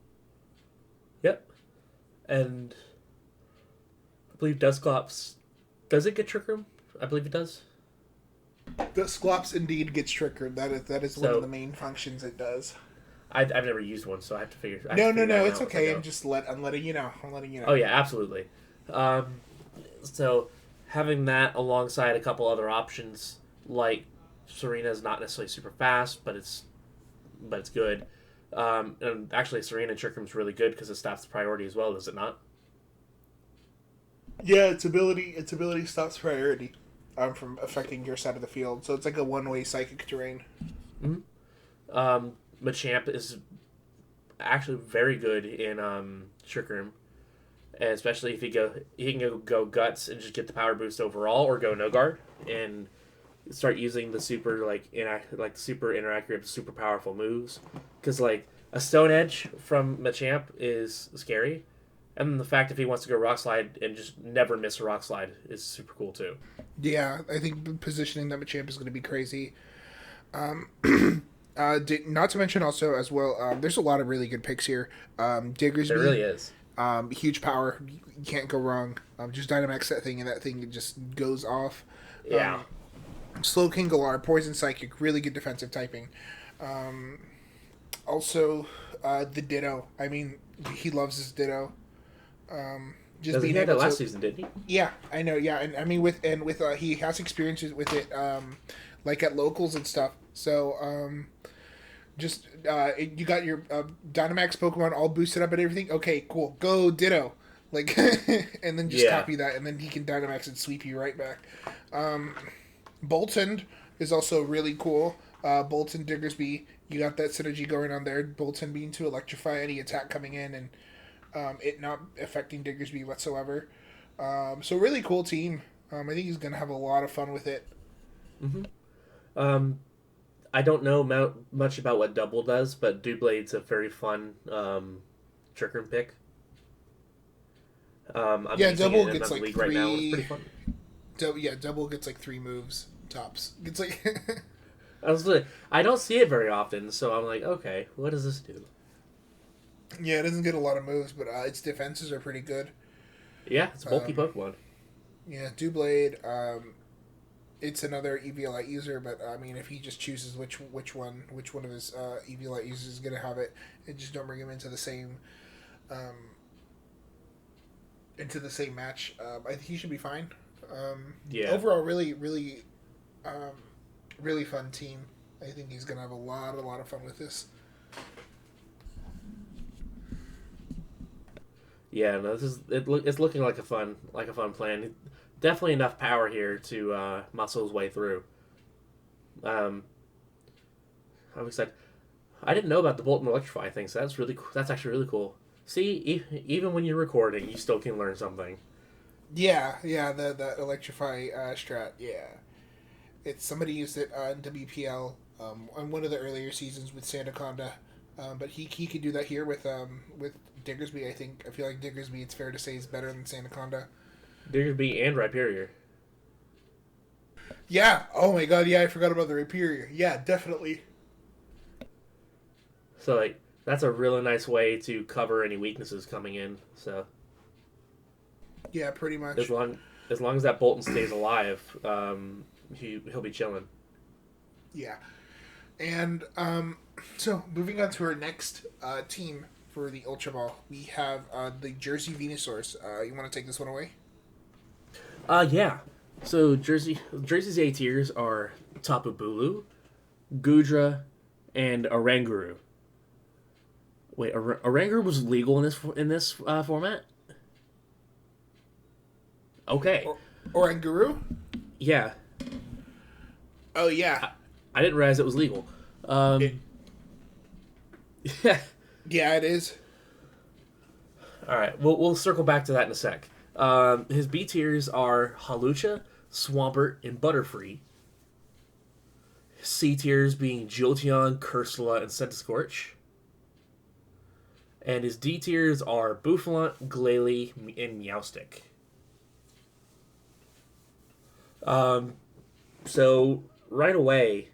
Yep. And I believe Dusclops, does it get Trick Room? I believe it does.
Dusclops indeed gets Trick Room. That is one of the main functions it does.
I've never used one, so I have to figure.
No, it's okay. I'm letting you know.
Oh yeah, absolutely. So having that alongside a couple other options, like Serena's not necessarily super fast, but it's good. And actually, Serena Trick Room's really good because it stops the priority as well, does it not?
Yeah, its ability stops priority from affecting your side of the field. So it's like a one-way psychic terrain.
Mm-hmm. Machamp is actually very good in Trick Room, and especially if he can go Guts and just get the power boost overall, or go No Guard and start using the super super inaccurate, super powerful moves. Because like a Stone Edge from Machamp is scary, and then the fact if he wants to go Rock Slide and just never miss a Rock Slide is super cool too.
Yeah, I think positioning that Machamp is going to be crazy. Not to mention also as well, there's a lot of really good picks here. Diggersby,
there really is.
Huge power, you can't go wrong. Just Dynamax that thing, and that thing just goes off.
Yeah.
Slowking, Galar, Poison Psychic, really good defensive typing. Also, the Ditto. I mean, he loves his Ditto.
Just being able that last season, didn't he?
Yeah, I know. Yeah, and I mean with he has experiences with it, like at locals and stuff. So you got your Dynamax Pokemon all boosted up and everything. Okay, cool. Go Ditto, like, and then just copy that, and then he can Dynamax and sweep you right back. Bolton is also really cool. Bolton, Diggersby, you got that synergy going on there. Bolton being to electrify any attack coming in, and it not affecting Diggersby whatsoever. So really cool team. I think he's gonna have a lot of fun with it.
Mm-hmm. I don't know much about what Double does, but Doublade's a very fun Trick Room pick.
Double gets like
league
3.
Right now. It's pretty fun.
Double gets like 3 moves tops. It's like
I don't see it very often, so I'm like, okay, what does this do?
Yeah, it doesn't get a lot of moves, but its defenses are pretty good.
Yeah, it's a bulky Pokemon.
Yeah, Doublade. It's another Eviolite user, but I mean, if he just chooses which one of his Eviolite users is gonna have it, and just don't bring him um, into the same match, I think he should be fine.
Yeah.
Overall, really fun team. I think he's gonna have a lot of fun with this.
Yeah, no, it's looking like a fun plan. Definitely enough power here to muscle his way through. I'm excited. I didn't know about the Bolt and Electrify thing, so that's actually really cool. See, even when you're recording, you still can learn something.
Yeah, the Electrify strat. Yeah, it's somebody used it in WPL on one of the earlier seasons with Sandaconda, but he could do that here with Diggersby. I feel like Diggersby, it's fair to say, is better than Sandaconda.
Diggersby and Rhyperior.
Yeah. Oh my God. Yeah, I forgot about the Rhyperior. Yeah, definitely.
So like that's a really nice way to cover any weaknesses coming in. So
Yeah, pretty much.
as long as that Bolton stays alive, he'll be chilling.
Yeah. And so moving on to our next team for the Ultra Ball, we have the Jersey Venusaurs. You want to take this one away?
Yeah. So Jersey's A tiers are Tapu Bulu, Gudra, and Oranguru. Wait, Oranguru was legal in this format? Okay.
Oranguru?
Yeah.
Oh yeah.
I didn't realize it was legal. Yeah.
Yeah, it is.
All right. We'll circle back to that in a sec. His B tiers are Halucha, Swampert, and Butterfree. C tiers being Jolteon, Cursula, and Centiskorch. And his D tiers are Bouffalant, Glalie, and Meowstic. So right away,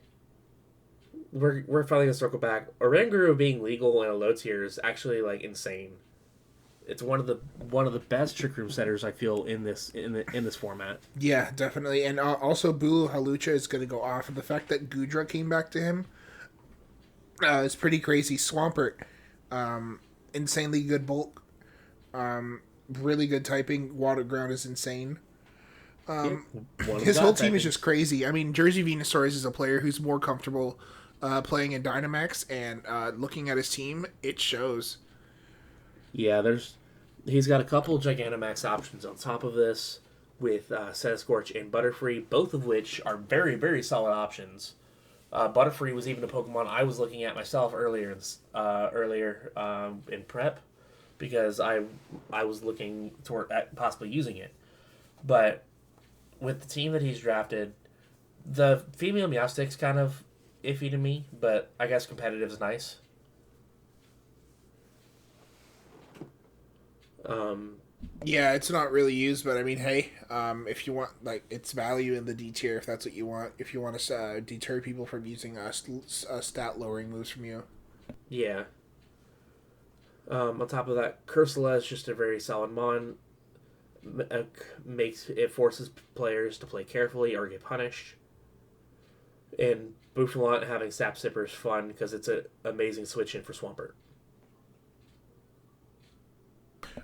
we're finally gonna circle back. Oranguru being legal in a low tier is actually like insane. It's one of the best Trick Room setters I feel in this format.
Yeah, definitely. And also Bulu Halucha is going to go off, and the fact that Gudra came back to him is pretty crazy. Swampert, insanely good bulk, really good typing. Water Ground is insane. His whole team is just crazy. I mean, Jersey Venusaur is a player who's more comfortable playing in Dynamax, and looking at his team, it shows.
Yeah, he's got a couple Gigantamax options on top of this with Centiskorch and Butterfree, both of which are very, very solid options. Butterfree was even a Pokemon I was looking at myself earlier in prep because I was looking at possibly using it. But with the team that he's drafted, the female Meowstic's kind of iffy to me, but I guess competitive is nice.
Yeah, it's not really used, but I mean, hey, if you want, like, it's value in the D tier if that's what you want. If you want to deter people from using stat lowering moves from you.
Yeah. On top of that, Cursula is just a very solid mon. It forces players to play carefully or get punished. And Bouffalant having Sap Sipper is fun because it's an amazing switch in for Swampert.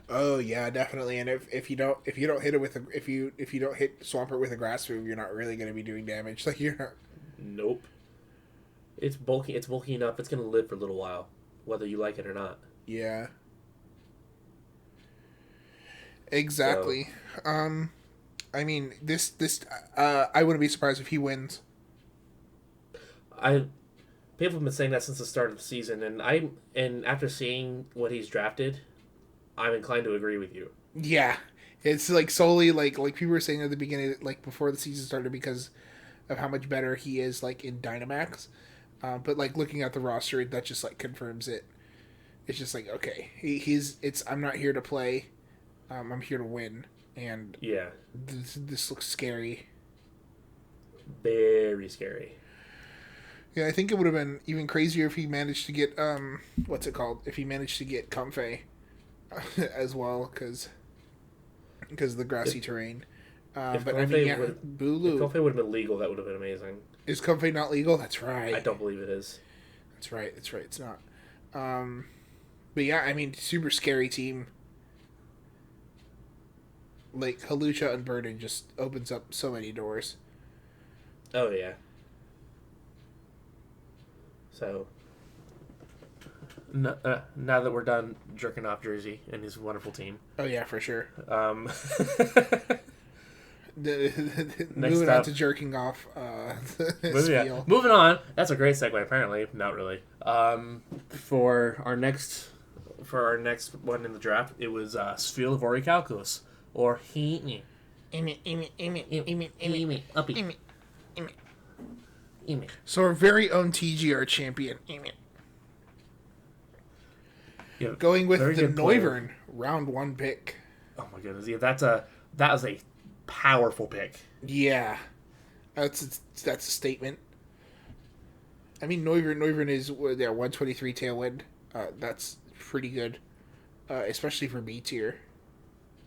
Oh yeah, definitely. And if you don't hit it with if you don't hit Swampert with a grass move, you're not really going to be doing damage. Like you're not.
Nope. It's bulky. It's bulky enough. It's going to live for a little while, whether you like it or not.
Yeah. Exactly. So. I mean, this I wouldn't be surprised if he wins.
People have been saying that since the start of the season, and after seeing what he's drafted, I'm inclined to agree with you.
Yeah, it's like solely like people were saying at the beginning, like before the season started, because of how much better he is like in Dynamax. But like looking at the roster, that just like confirms it. It's just like okay, I'm not here to play, I'm here to win, and
yeah,
this looks scary.
Very scary.
Yeah, I think it would have been even crazier if he managed to get what's it called? If he managed to get Comfey as well, because of the grassy terrain. But I mean, yeah,
If
Bulu.
Comfey would have been legal, that would have been amazing.
Is Comfey not legal? That's right.
I don't believe it is.
That's right. It's not. But yeah, I mean, super scary team. Like Halucha and Burden just opens up so many doors.
Oh yeah. So now that we're done jerking off Jersey and his wonderful team.
Oh yeah, for sure.
Next
Moving
up,
on to jerking off.
Moving on. That's a great segue. Apparently, not really. For our next one in the draft, it was Sphere of Orichalcos or He.
So our very own TGR champion.
Yeah,
Going with
very
the
good player.
Noivern round 1 pick.
Oh my goodness! Yeah, that was a powerful pick.
Yeah, that's a statement. I mean, Noivern is 123 tailwind. That's pretty good, especially for B tier.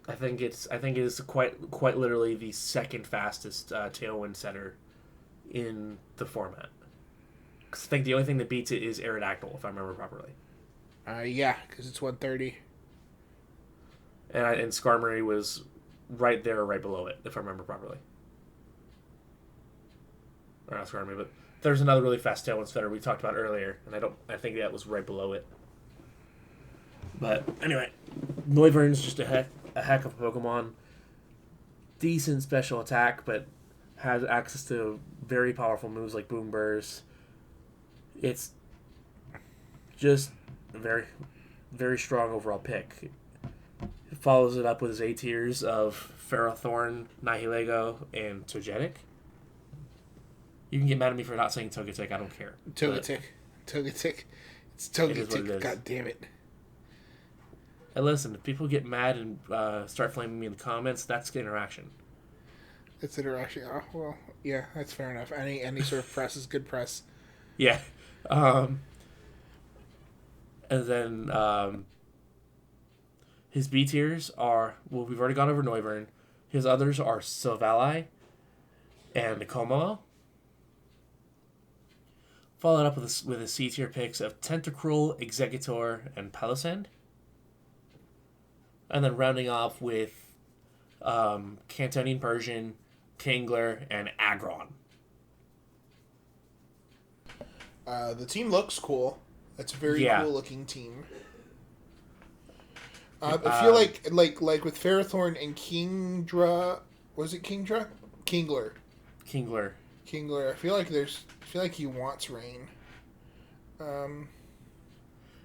I think it is quite literally the second fastest tailwind setter in the format. 'Cause I think the only thing that beats it is Aerodactyl, if I remember properly.
Yeah, because it's 130.
And Skarmory was right there or right below it, if I remember properly. Or not Skarmory, but there's another really fast tailwind setter we talked about earlier, and I think that was right below it. But anyway, Noivern's just a heck of a Pokemon. Decent special attack, but has access to very powerful moves like Boom Burst. It's just a very, very strong overall pick. It follows it up with his A tiers of Ferrothorn, Nihilego, and Togetic. You can get mad at me for not saying Togetic, I don't care.
Togetic. It's
It is what it
Togetic.
is.
God damn it.
And listen, if people get mad and start flaming me in the comments, that's interaction.
It's interaction. Oh, well, yeah, that's fair enough. Any sort of press is good press.
Yeah. And then his B tiers are, well, we've already gone over Noivern. His others are Silvally and Como. Followed up with his C tier picks of Tentacruel, Executor, and Palisand. And then rounding off with Cantonian Persian, Kingler, and Aggron.
The team looks cool. It's a very cool looking team. I feel like with Ferrothorn and Kingdra, was it Kingdra? Kingler. I feel like he wants rain.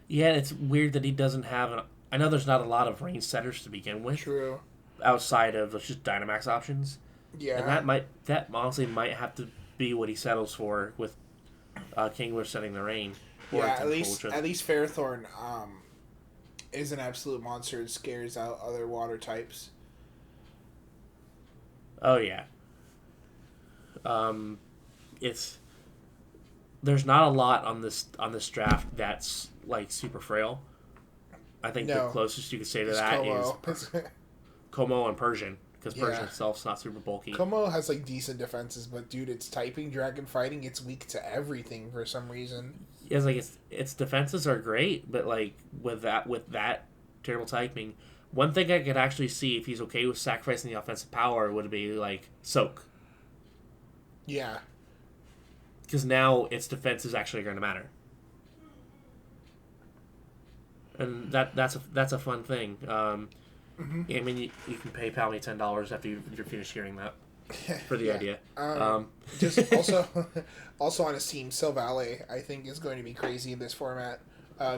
Yeah, it's weird that he doesn't have I know there's not a lot of range setters to begin with.
True.
Outside of just Dynamax options.
Yeah.
And that honestly might have to be what he settles for with Kingler setting the rain.
Yeah, at least Ferrothorn is an absolute monster and scares out other water types.
Oh yeah. There's not a lot on this draft that's like super frail. I think the closest you could say to that
Como.
is Como and Persian, because Persian itself's not super bulky.
Como has like decent defenses, but dude, it's typing dragon fighting. It's weak to everything for some reason.
Yeah, it's like its defenses are great, but like with that terrible typing, one thing I could actually see if he's okay with sacrificing the offensive power would be like Soak.
Yeah.
Because now its defense is actually going to matter. And that's a fun thing. I mean, you can PayPal me $10 after you're finished hearing that for the idea.
Just also on his team, Silvally, I think is going to be crazy in this format.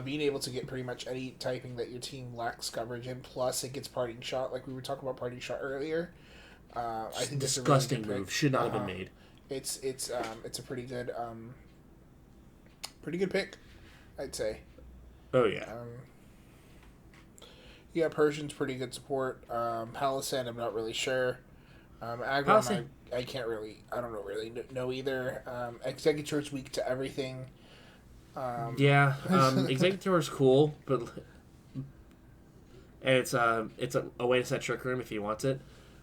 Being able to get pretty much any typing that your team lacks coverage in, plus it gets Parting Shot, like we were talking about Parting Shot earlier. I think that's
disgusting
a really good
move.
pick.
Should not have been made.
It's a pretty good pick, I'd say.
Oh yeah.
Yeah, Persian's pretty good support. Palisand, I'm not really sure. Agron, I can't really, I don't really know either. Executor's weak to everything.
Executor is cool, but and it's a way to set Trick Room if he wants it.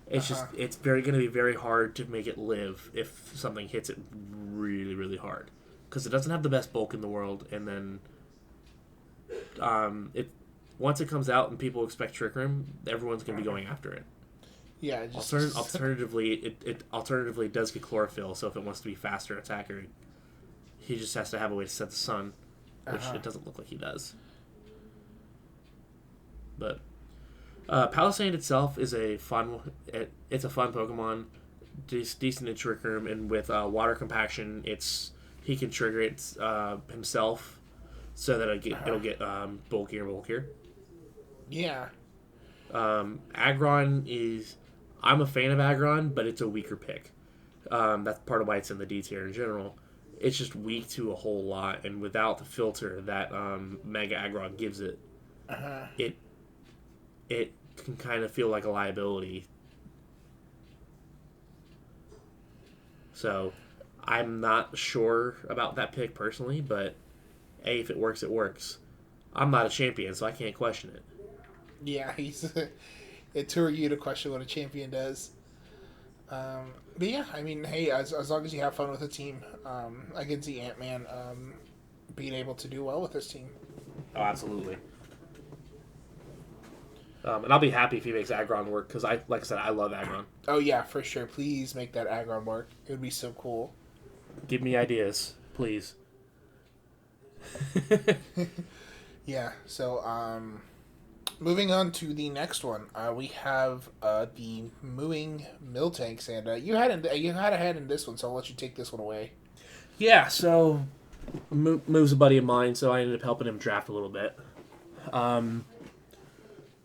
It's just it's going to be very hard to make it live if something hits it really really hard because it doesn't have the best bulk in the world, and then it once it comes out and people expect Trick Room, everyone's going to be going after it.
Yeah.
Alternatively, it does get chlorophyll, so if it wants to be faster attacker, he just has to have a way to set the sun, which it doesn't look like he does. But Palisade itself is a fun Pokemon, decent in Trick Room, and with water compaction, he can trigger it himself, so that it'll get bulkier and bulkier.
Yeah.
Aggron is, I'm a fan of Aggron, but it's a weaker pick. That's part of why it's in the D tier in general. It's just weak to a whole lot, and without the filter that Mega Aggron gives it, it can kind of feel like a liability. So, I'm not sure about that pick personally, but if it works, it works. I'm not a champion, so I can't question it.
Yeah, it's who are you to question what a champion does. But yeah, I mean, hey, as long as you have fun with the team, I can see Ant-Man being able to do well with this team.
Oh, absolutely. And I'll be happy if he makes Aggron work, because like I said, I love Aggron.
Oh yeah, for sure. Please make that Aggron work. It would be so cool.
Give me ideas, please.
Yeah, so moving on to the next one, we have the Mooing Miltank, and you had a hand in this one, so I'll let you take this one away.
Yeah, so Moo's a buddy of mine, so I ended up helping him draft a little bit.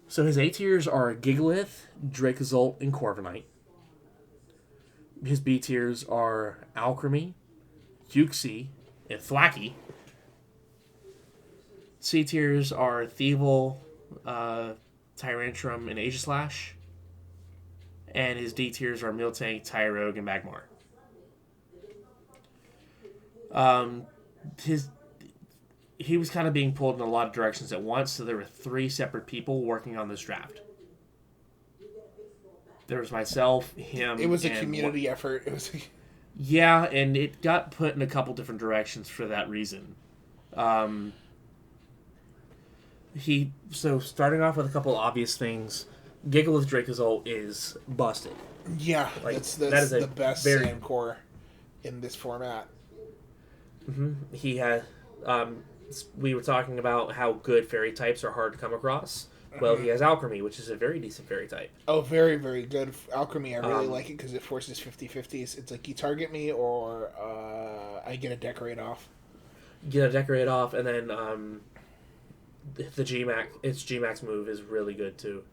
So his A tiers are Gigalith, Dracozolt, and Corviknight. His B tiers are Alchemy, Uxie, and Thwackey. C tiers are Thievul, Tyrantrum, and Aegislash. And his D tiers are Miltank, Tyrogue, and Magmar. He was kind of being pulled in a lot of directions at once, so there were 3 separate people working on this draft. There was myself, him.
It was a community effort. It was.
Yeah, and it got put in a couple different directions for that reason. So starting off with a couple obvious things, Gigalith Dracozolt is busted.
Yeah, that's the best Sand Core in this format.
Mm-hmm. He had. We were talking about how good fairy types are hard to come across. Well, he has Alchemy, which is a very decent fairy type.
Oh, very, very good. Alchemy, I really like it because it forces 50-50s. It's like you target me or I get a Decorate off.
Get a Decorate off, and then the its G-Max move is really good too.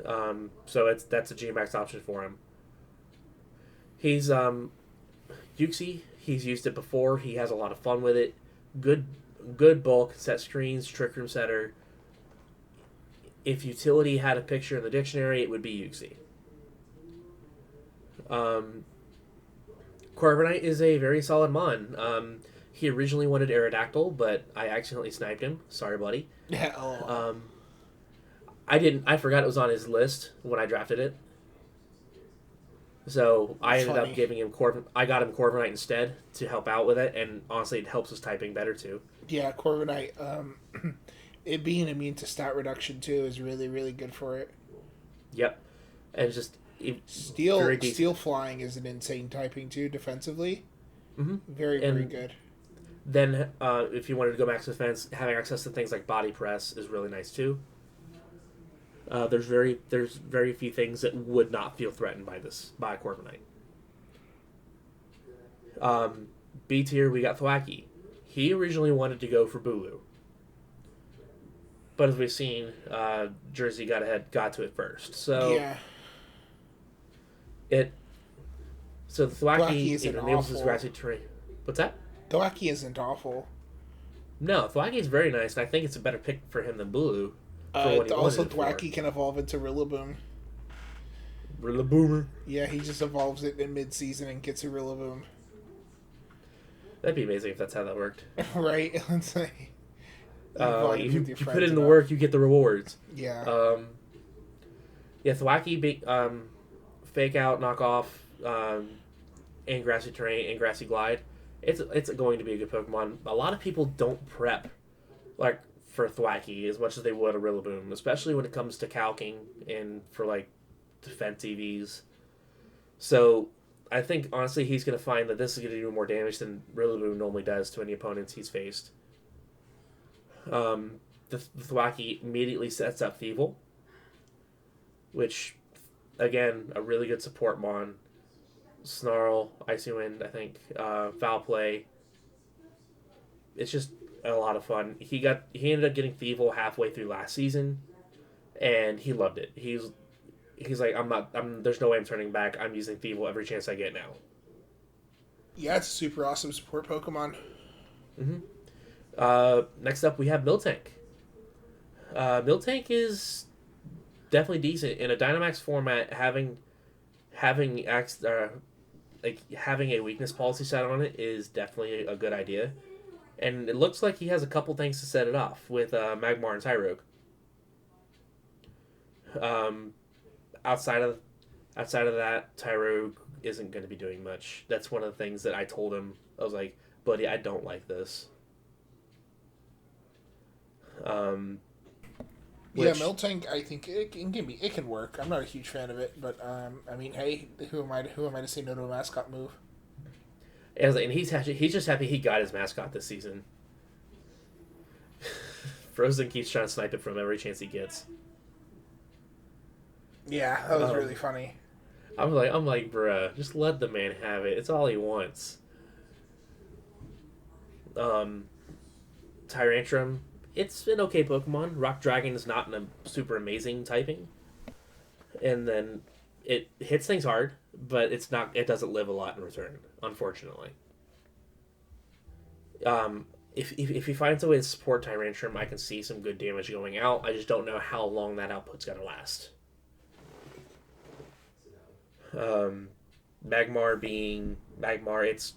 So that's a G-Max option for him. He's Uxie. He's used it before. He has a lot of fun with it. Good bulk, set screens, Trick Room setter. If utility had a picture in the dictionary, it would be Uxie. Corviknight is a very solid mon. He originally wanted Aerodactyl, but I accidentally sniped him. Sorry, buddy.
Yeah. Oh.
I forgot it was on his list when I drafted it. So I ended up giving him I got him Corviknight instead to help out with it, and honestly, it helps his typing better too.
Yeah, Corviknight, it being immune to stat reduction too is really, really good for it.
Yep, and just
steel flying is an insane typing too defensively.
Mm-hmm.
Very good.
Then, if you wanted to go max defense, having access to things like body press is really nice too. There's very few things that would not feel threatened by Corviknight. B tier, we got Thwackey. He originally wanted to go for Bulu, but as we've seen, Jersey got to it first. So
yeah.
So Thwackey enables his grassy terrain. What's that?
Thwackey isn't awful.
No, Thwackey is very nice, and I think it's a better pick for him than Bulu.
Also, Thwackey can evolve into Rillaboom.
Rillaboom.
Yeah, he just evolves it in mid-season and gets a Rillaboom.
That'd be amazing if that's how that worked.
Right? It's like you
Like
bond
if you,
with your
you put
friends
in the
and all.
work, you get the rewards.
Yeah.
Yeah, Thwacky, Fake Out, Knockoff, and Grassy Terrain and Grassy Glide. It's going to be a good Pokemon. A lot of people don't prep like for Thwacky as much as they would a Rillaboom, especially when it comes to calking and for like defense EVs. So I think honestly he's going to find that this is going to do more damage than Rillaboom normally does to any opponents he's faced. The Thwacky immediately sets up Thievul, which again a really good support mon. Snarl, Icy Wind, I think, Foul Play. It's just a lot of fun. He ended up getting Thievul halfway through last season, and he loved it. He's like, there's no way I'm turning back. I'm using Thievul every chance I get now.
Yeah, it's a super awesome support Pokemon.
Next up, we have Miltank. Miltank is definitely decent in a Dynamax format. Having having a weakness policy set on it is definitely a good idea, and it looks like he has a couple things to set it off with Magmar and Tyrogue. Outside of that, Tyrogue isn't going to be doing much. That's one of the things that I told him. I was like, buddy, I don't like this.
Yeah, Miltank, I think it can work. I'm not a huge fan of it, but I mean, hey, who am I to say no to a mascot move?
And he's just happy he got his mascot this season. Frozen keeps trying to snipe it from every chance he gets.
Yeah, that was really funny.
I'm like, bruh, just let the man have it. It's all he wants. Tyrantrum, it's an okay Pokemon. Rock Dragon is not a super amazing typing, and then it hits things hard, but it's not. It doesn't live a lot in return, unfortunately. If he finds a way to support Tyrantrum, I can see some good damage going out. I just don't know how long that output's gonna last. Magmar being Magmar, it's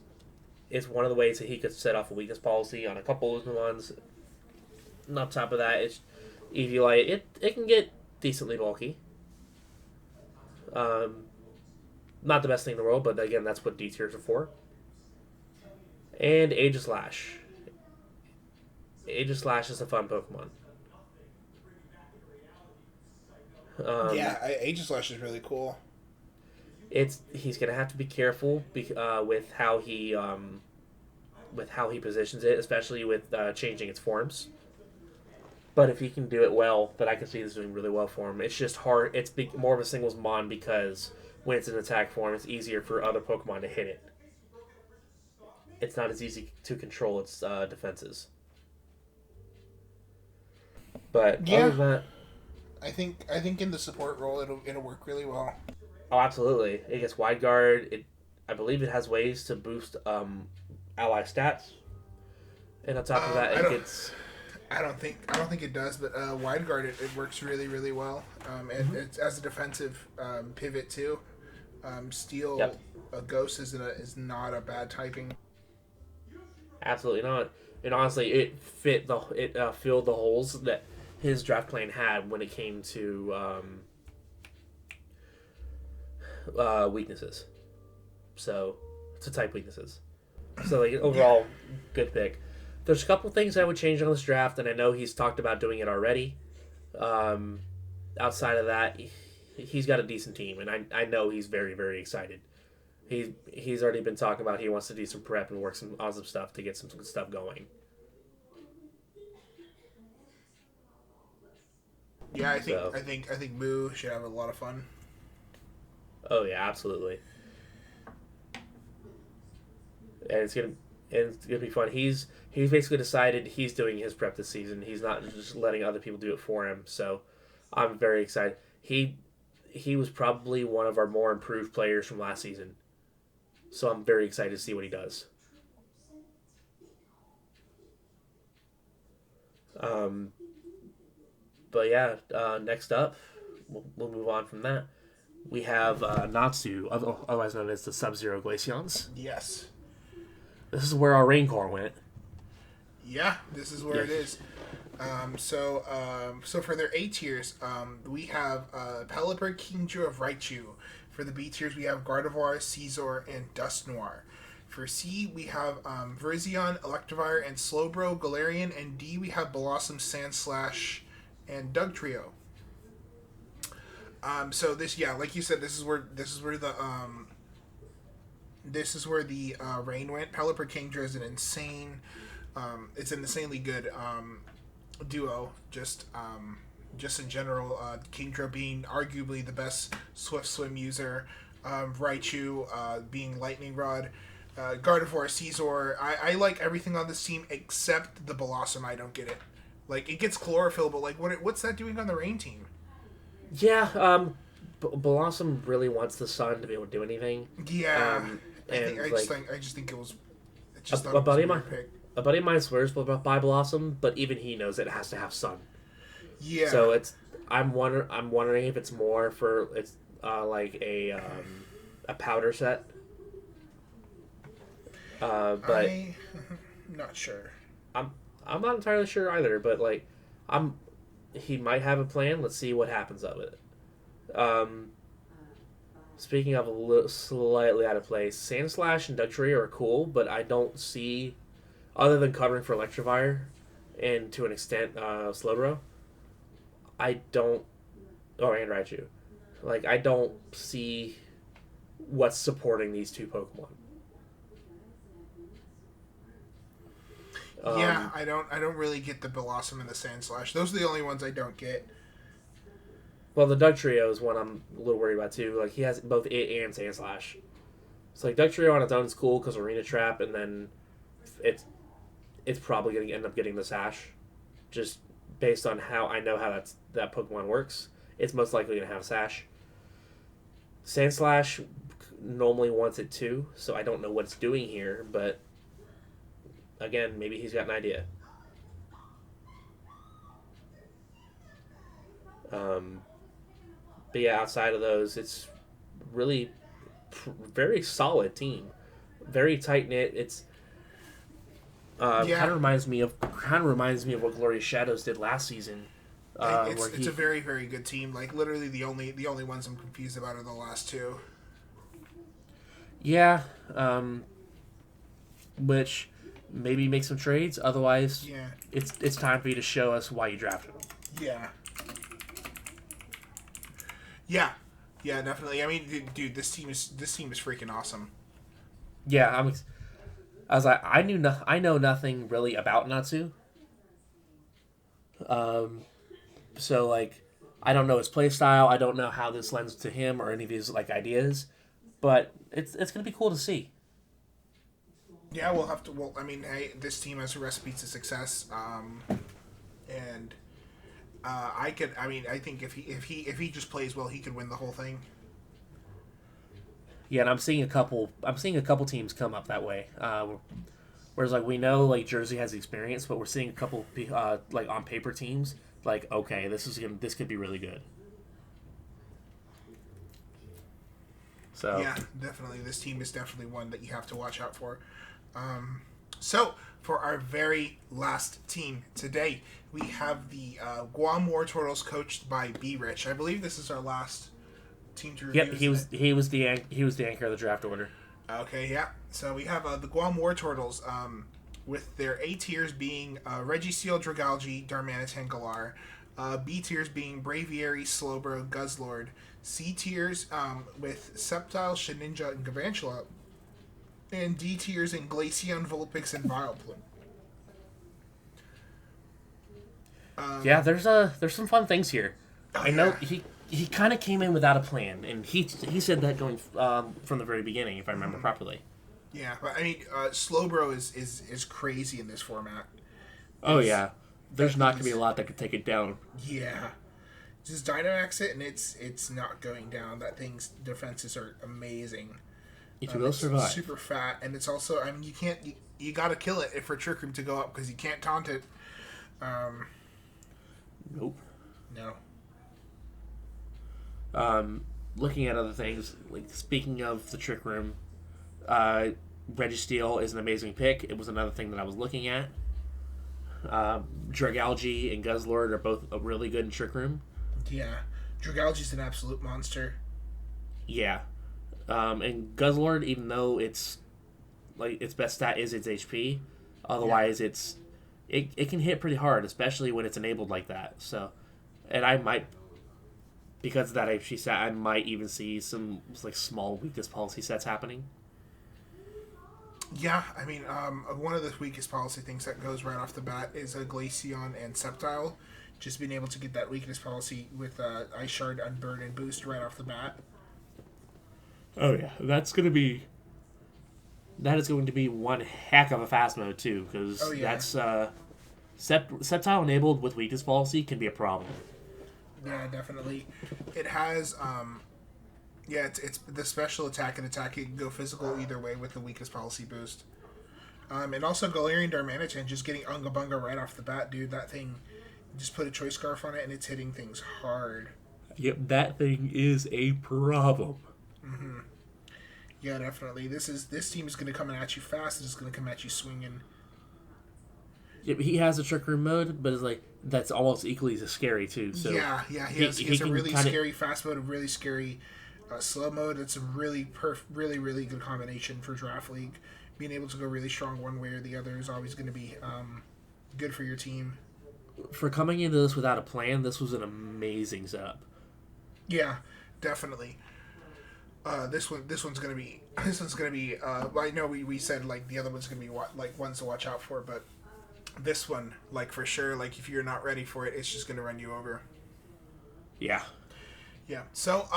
one of the ways that he could set off a weakness policy on a couple of ones. And on top of that, it's Eviolite. It can get decently bulky. Not the best thing in the world, but again, that's what D tiers are for. And Aegislash. Aegislash is a fun Pokemon.
Yeah, Aegislash is really cool.
He's gonna have to be careful with how he positions it, especially with changing its forms. But if he can do it well, then I can see this doing really well for him. It's just hard. It's more of a singles mon because when it's in attack form, it's easier for other Pokemon to hit it. It's not as easy to control its defenses. But
yeah,
other than that,
I think in the support role it'll work really well.
oh, absolutely. It gets wide guard. I believe it has ways to boost ally stats. And on top of that, it gets.
I don't think it does, but wide guard it works really really well. And it's as a defensive pivot too. Steel
Yep.
a ghost is not a bad typing.
Absolutely not. And honestly, it filled the holes that his draft plan had when it came to weaknesses. So, to type weaknesses. So, like, overall, good pick. There's a couple things I would change on this draft, and I know he's talked about doing it already. Outside of that, he's got a decent team, and I know he's very, very excited. He's already been talking about he wants to do some prep and work some awesome stuff to get some good stuff going.
Yeah, I think Moo should have a lot of fun.
Oh yeah, absolutely. And it's gonna be fun. He's basically decided he's doing his prep this season. He's not just letting other people do it for him. So I'm very excited. He was probably one of our more improved players from last season. So I'm very excited to see what he does. But yeah, next up, we'll move on from that. we have Natsu, otherwise known as the Sub-Zero Glaceons.
Yes.
This is where our Rain Core went.
Yeah, this is where it is. So for their A tiers, we have Pelipper, Kingju of Raichu. For the B tiers, we have Gardevoir, Caesar, and Dust Noir. For C, we have Virizion, Electivire, and Slowbro, Galarian. And D, we have Blossom, Sandslash, and Dugtrio. So this, yeah, like you said, this is where the rain went. Pelipper Kingdra is an insane, it's an insanely good duo. Just in general, Kingdra being arguably the best Swift Swim user, Raichu being Lightning Rod, Gardevoir, Caesar. I like everything on this team except the Blossom. I don't get it. Like, it gets chlorophyll, but like, what's that doing on the rain team?
Yeah, Blossom really wants the sun to be able to do anything.
Yeah, I just think it was. A buddy
of mine swears by Blossom, but even he knows it has to have sun.
Yeah.
So I'm wondering if it's more for like a powder set. But
I'm not sure.
I'm not entirely sure either, but like he might have a plan. Let's see what happens of it. Speaking of slightly out of place, Sandslash and Dugtrio are cool, but I don't see, other than covering for Electivire and to an extent Slowbro, and Raichu. Like, I don't see what's supporting these two Pokemon.
Yeah, I don't really get the Blossom and the Sandslash. Those are the only ones I don't get.
Well, the Dugtrio is one I'm a little worried about too. Like, he has both It and Sandslash. So like Dugtrio on its own is cool because Arena Trap, and then it's probably going to end up getting the Sash, just based on how I know how that Pokemon works. It's most likely going to have Sash. Sandslash normally wants it too, so I don't know what it's doing here, but again, maybe he's got an idea. But yeah, outside of those, it's really very solid team, very tight knit. It's kind of reminds me of what Glorious Shadows did last season.
It's a very, very good team. Like, literally the only ones I'm confused about are the last two.
Yeah, which maybe make some trades. Otherwise,
yeah,
it's time for you to show us why you drafted them.
Yeah. Yeah, definitely. I mean, dude, this team is freaking awesome.
Yeah, I was like, I know nothing really about Natsu. So like, I don't know his play style. I don't know how this lends to him or any of his like ideas, but it's gonna be cool to see.
Yeah, we'll have to. Well, I mean, hey, this team has a recipe to success, and I think if he just plays well, he could win the whole thing.
Yeah, and I'm seeing a couple teams come up that way. Whereas like we know like Jersey has experience, but we're seeing a couple like on paper teams like, okay, this could be really good. So
yeah, definitely, this team is definitely one that you have to watch out for. So for our very last team today, we have the Guam War Turtles, coached by B. Rich. I believe this is our last team to review.
Yep, he was the anchor of the draft order.
Okay, yeah. So we have the Guam War Turtles, with their A tiers being Registeel, Dragalge, Darmanitan, Galar. B tiers being Braviary, Slowbro, Guzzlord. C tiers with Sceptile, Shedinja, and Galvantula. And D tiers in Glaceon, Vulpix, and Vileplume.
Yeah, there's some fun things here. I know he kind of came in without a plan, and he said that going from the very beginning, if I remember properly.
Yeah, but I mean, Slowbro is crazy in this format.
Oh yeah, there's not gonna be a lot that could take it down.
Yeah, just Dynamax it, and it's not going down. That thing's defenses are amazing.
It will survive.
Super fat, and it's also, I mean, you gotta kill it for Trick Room to go up because you can't taunt it.
Nope.
No.
looking at other things, like speaking of the Trick Room, Registeel is an amazing pick. It was another thing that I was looking at. Dragalge and Guzzlord are both really good in Trick Room.
Yeah, Dragalge's an absolute monster.
Yeah. And Guzzlord, even though it's like its best stat is its HP, otherwise it can hit pretty hard, especially when it's enabled like that. So, and I might, because of that HP stat, I might even see some like small weakness policy sets happening.
Yeah, I mean, one of the weakest policy things that goes right off the bat is a Glaceon and Sceptile. Just being able to get that weakness policy with Ice Shard, Unburn, and Boost right off the bat.
Oh yeah, that is going to be one heck of a fast mode too, because that's Sceptile enabled with weakness policy can be a problem.
Yeah, definitely. It has it's the special attack and attack. It can go physical either way with the weakest policy boost. And also Galarian Darmanitan just getting Unga Bunga right off the bat, dude. That thing, just put a Choice Scarf on it and it's hitting things hard.
Yep, that thing is a problem.
Mm-hmm. Yeah, definitely. This team is going to come at you fast. It's going to come at you swinging.
Yeah, he has a Trick Room mode, but it's like that's almost equally as scary too. So
yeah, he has a really scary fast mode, a really scary slow mode. It's a really really good combination for Draft League. Being able to go really strong one way or the other is always going to be good for your team.
For coming into this without a plan, this was an amazing setup.
Yeah, definitely. This one's gonna be. I know we said like the other one's gonna be like ones to watch out for, but this one, like for sure, like if you're not ready for it, it's just gonna run you over.
Yeah.
Yeah. So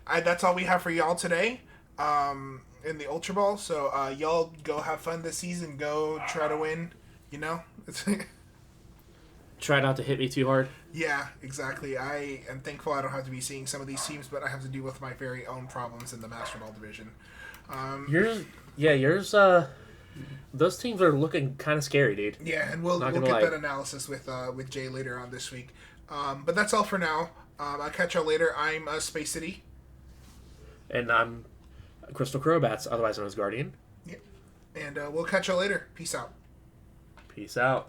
that's all we have for y'all today. In the Ultra Ball. So y'all go have fun this season. Go try to win. You know.
Try not to hit me too hard.
Yeah, exactly. I am thankful I don't have to be seeing some of these teams, but I have to deal with my very own problems in the Master Ball division.
Yours. Those teams are looking kind of scary, dude.
Yeah, and we'll get that analysis with Jay later on this week. But that's all for now. I'll catch y'all later. I'm Space City.
And I'm Crystal Crowbats, otherwise known as Guardian.
Yeah. And we'll catch y'all later. Peace out.
Peace out.